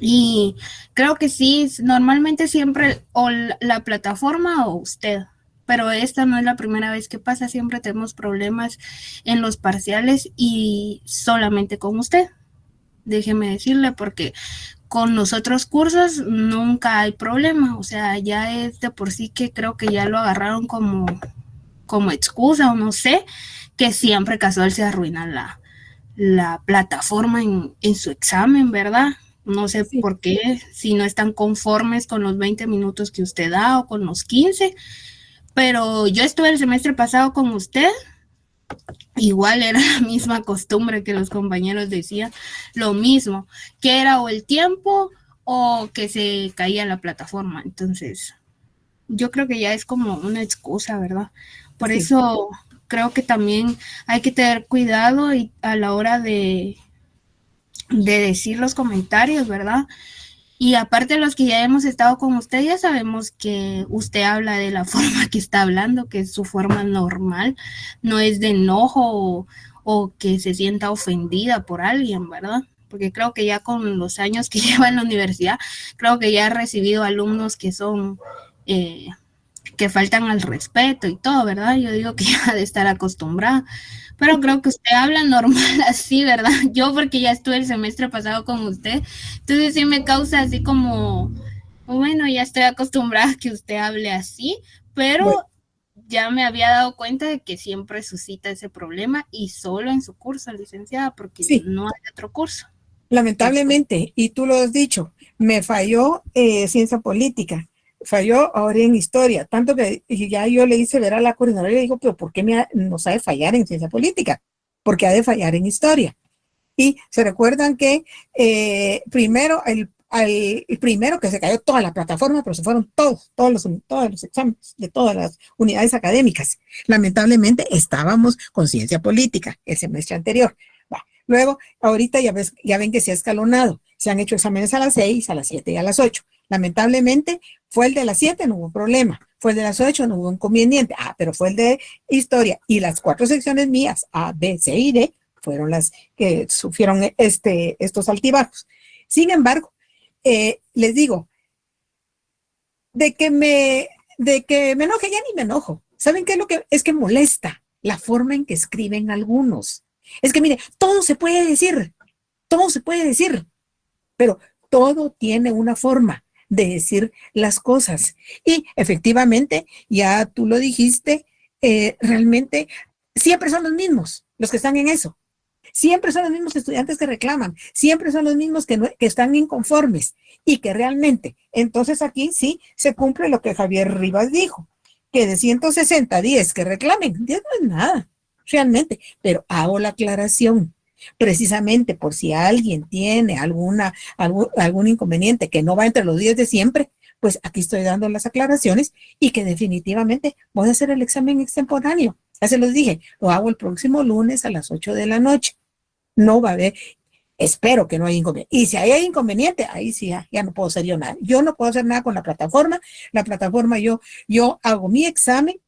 Y creo que sí, normalmente siempre o la plataforma o usted. Pero esta no es la primera vez que pasa, siempre tenemos problemas en los parciales y solamente con usted. Déjeme decirle, porque con los otros cursos nunca hay problema, o sea, ya es de por sí que creo que ya lo agarraron como excusa o no sé, que siempre casual se arruina la plataforma en su examen, ¿verdad? No sé por qué, si no están conformes con los 20 minutos que usted da o con los 15. Pero yo estuve el semestre pasado con usted, igual era la misma costumbre que los compañeros decían, lo mismo, que era o el tiempo o que se caía la plataforma. Entonces, yo creo que ya es como una excusa, ¿verdad? Por eso creo que también hay que tener cuidado a la hora de decir los comentarios, ¿verdad? Y aparte de los que ya hemos estado con usted, ya sabemos que usted habla de la forma que está hablando, que es su forma normal, no es de enojo o que se sienta ofendida por alguien, ¿verdad? Porque creo que ya con los años que lleva en la universidad, creo que ya ha recibido alumnos que son, que faltan al respeto y todo, ¿verdad? Yo digo que ya ha de estar acostumbrada. Pero creo que usted habla normal así, ¿verdad? Yo porque ya estuve el semestre pasado con usted, entonces sí me causa así como, bueno, ya estoy acostumbrada a que usted hable así, pero ya me había dado cuenta de que siempre suscita ese problema y solo en su curso, licenciada, porque no hay otro curso. Lamentablemente, y tú lo has dicho, me falló ciencia política, falló ahora en historia, tanto que ya yo le hice ver a la coordinadora y le digo, pero ¿por qué nos ha de fallar en ciencia política? Porque ha de fallar en historia. Y se recuerdan que primero, el primero que se cayó toda la plataforma, pero se fueron todos los exámenes de todas las unidades académicas. Lamentablemente estábamos con ciencia política el semestre anterior. Luego, ahorita ya ven que se ha escalonado. Se han hecho exámenes a las 6, a las 7 y a las 8. Lamentablemente, fue el de las 7, no hubo problema. Fue el de las 8, no hubo inconveniente. Pero fue el de historia. Y las 4 secciones mías, A, B, C y D, fueron las que sufrieron estos altibajos. Sin embargo, les digo, de que me enoje, ya ni me enojo. ¿Saben qué es lo que es que molesta? La forma en que escriben algunos. Es que mire, todo se puede decir, pero todo tiene una forma de decir las cosas. Y efectivamente, ya tú lo dijiste, realmente siempre son los mismos los que están en eso. Siempre son los mismos estudiantes que reclaman, siempre son los mismos que están inconformes y que realmente, entonces aquí sí se cumple lo que Javier Rivas dijo, que de 160, 10 que reclamen, 10 no es nada, realmente, pero hago la aclaración, precisamente por si alguien tiene algún inconveniente que no va entre los 10 de siempre, pues aquí estoy dando las aclaraciones y que definitivamente voy a hacer el examen extemporáneo. Ya se los dije, lo hago el próximo lunes a las 8 de la noche. No va a haber, espero que no haya inconveniente. Y si hay inconveniente, ahí sí ya no puedo hacer yo nada. Yo no puedo hacer nada con la plataforma. La plataforma, yo hago mi examen,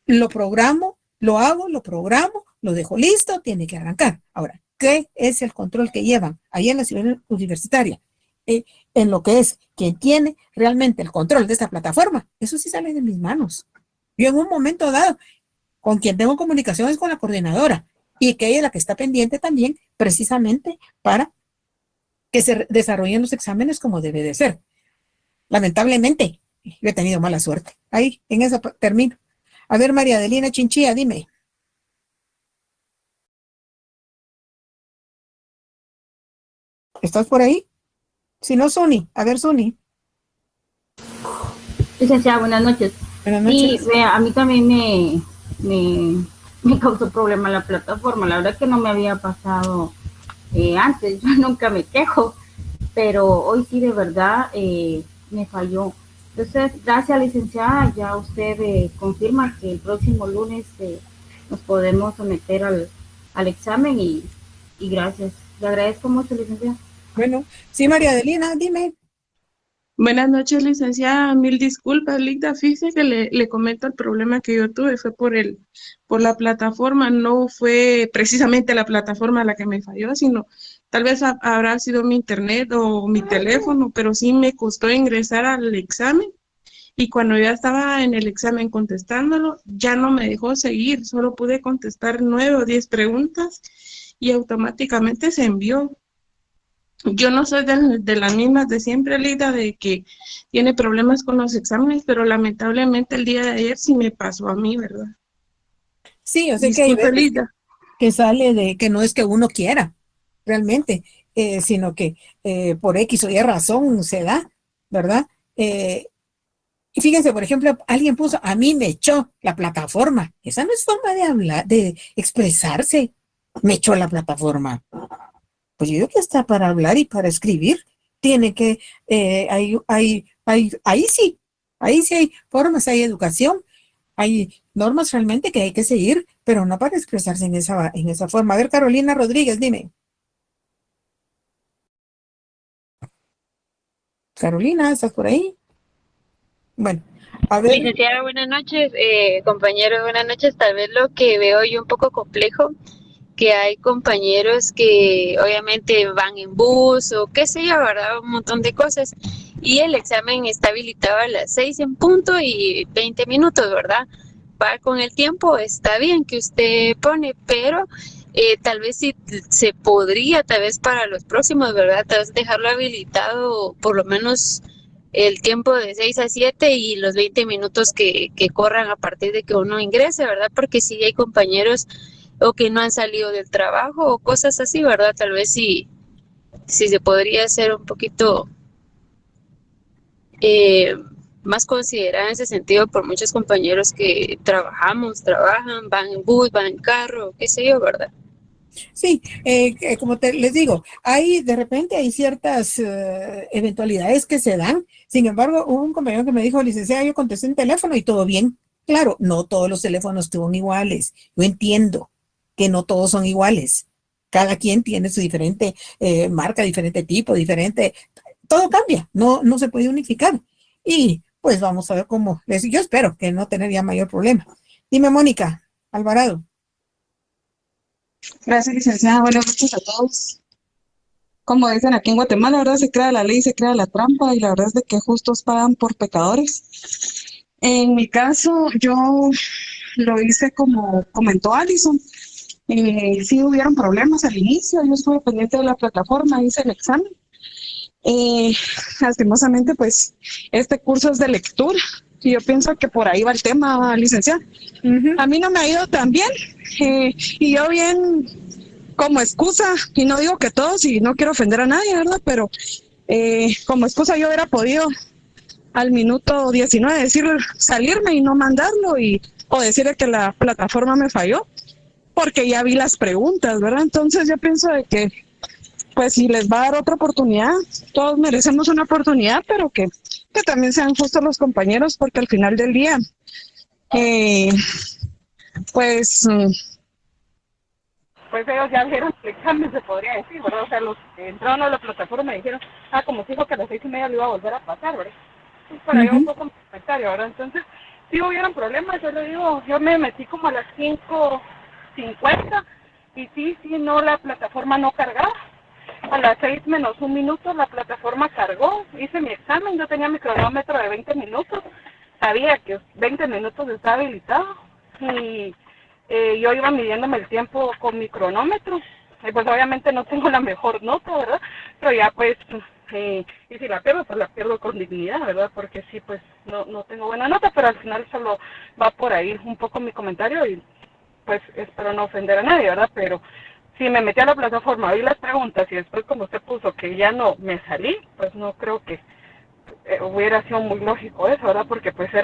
lo programo, lo hago, lo programo, lo dejo listo, tiene que arrancar. Ahora, ¿qué es el control que llevan ahí en la ciudad universitaria? En lo que es quien tiene realmente el control de esta plataforma, eso sí sale de mis manos. Yo en un momento dado, con quien tengo comunicación es con la coordinadora y que ella es la que está pendiente también precisamente para que se desarrollen los exámenes como debe de ser. Lamentablemente, yo he tenido mala suerte. Ahí, en eso termino. A ver, María Adelina Chinchilla, dime. ¿Estás por ahí? Si no, Suni. A ver, Suni. Licenciada, buenas noches. Buenas noches. Sí, a mí también me causó problema la plataforma. La verdad que no me había pasado antes. Yo nunca me quejo, pero hoy sí de verdad me falló. Entonces, gracias, licenciada. Ya usted confirma que el próximo lunes nos podemos someter al examen y gracias. Le agradezco mucho, licenciada. Bueno, sí, María Adelina, dime. Buenas noches, licenciada. Mil disculpas, Linda. Fíjese que le comento el problema que yo tuve. Fue por la plataforma. No fue precisamente la plataforma la que me falló, sino tal vez habrá sido mi internet o mi teléfono, pero sí me costó ingresar al examen. Y cuando ya estaba en el examen contestándolo, ya no me dejó seguir. Solo pude contestar 9 o 10 preguntas y automáticamente se envió. Yo no soy de las mismas de siempre, Lida, de que tiene problemas con los exámenes, pero lamentablemente el día de ayer sí me pasó a mí, ¿verdad? Sí, yo sé que hay veces que sale de que no es que uno quiera, realmente, sino que por X o Y razón se da, ¿verdad? Y fíjense, por ejemplo, alguien puso, a mí me echó la plataforma. Esa no es forma de hablar, de expresarse. Me echó la plataforma. Pues yo digo que está para hablar y para escribir. Tiene que, ahí sí hay formas, hay educación, hay normas realmente que hay que seguir, pero no para expresarse en esa forma. A ver, Carolina Rodríguez, dime. Carolina, ¿estás por ahí? Bueno, a ver. Licenciada, buenas noches. Compañeros, buenas noches. Tal vez lo que veo yo un poco complejo, que hay compañeros que obviamente van en bus o qué sé yo, ¿verdad? Un montón de cosas. Y el examen está habilitado a las 6 en punto y 20 minutos, ¿verdad? Va con el tiempo, está bien que usted pone, pero tal vez sí se podría, tal vez para los próximos, ¿verdad? Tal vez dejarlo habilitado por lo menos el tiempo de 6 a 7 y los 20 minutos que corran a partir de que uno ingrese, ¿verdad? Porque si hay compañeros o que no han salido del trabajo o cosas así, ¿verdad? Tal vez sí si se podría hacer un poquito más considerada en ese sentido por muchos compañeros que trabajan, van en bus, van en carro, qué sé yo, ¿verdad? Sí, como les digo, de repente hay ciertas eventualidades que se dan. Sin embargo, hubo un compañero que me dijo, licenciada, yo contesté en teléfono y todo bien. Claro, no todos los teléfonos son iguales. Yo entiendo que no todos son iguales. Cada quien tiene su diferente marca, diferente tipo, diferente. Todo cambia, no se puede unificar. Y pues vamos a ver cómo. Yo espero que no tener ya mayor problema. Dime, Mónica Alvarado. Gracias, licenciada. Buenas noches a todos. Como dicen aquí en Guatemala, la verdad se crea la ley, se crea la trampa y la verdad es de que justos pagan por pecadores. En mi caso, yo lo hice como comentó Alison. Sí hubieron problemas al inicio, yo estuve pendiente de la plataforma, hice el examen. Lastimosamente, pues, este curso es de lectura y yo pienso que por ahí va el tema, licenciada. A mí no me ha ido tan bien y yo bien como excusa, y no digo que todos y no quiero ofender a nadie, ¿verdad? Pero como excusa yo hubiera podido al minuto 19 decir salirme y no mandarlo o decirle que la plataforma me falló porque ya vi las preguntas, ¿verdad? Entonces yo pienso de que pues si les va a dar otra oportunidad, todos merecemos una oportunidad, pero que también sean justos los compañeros porque al final del día pues ellos ya vieron el examen, se podría decir, ¿verdad? O sea, los que entraron a la plataforma me dijeron, como dijo que a las 6:30 lo iba a volver a pasar, ¿verdad? Pues para yo un poco mi comentario, ¿verdad? Entonces, si hubieran problemas, yo le digo, yo me metí como a las 5:50 y sí, no, la plataforma no cargaba. A las 6 menos un minuto la plataforma cargó, hice mi examen, yo tenía mi cronómetro de 20 minutos, sabía que 20 minutos estaba habilitado y yo iba midiéndome el tiempo con mi cronómetro, pues obviamente no tengo la mejor nota, ¿verdad? Pero ya pues, y si la pierdo, pues la pierdo con dignidad, ¿verdad? Porque sí, pues no tengo buena nota, pero al final solo va por ahí un poco mi comentario y pues espero no ofender a nadie, ¿verdad? Pero si me metí a la plataforma, vi las preguntas y después como usted puso que ya no me salí, pues no creo que hubiera sido muy lógico eso, ¿verdad? Porque pues era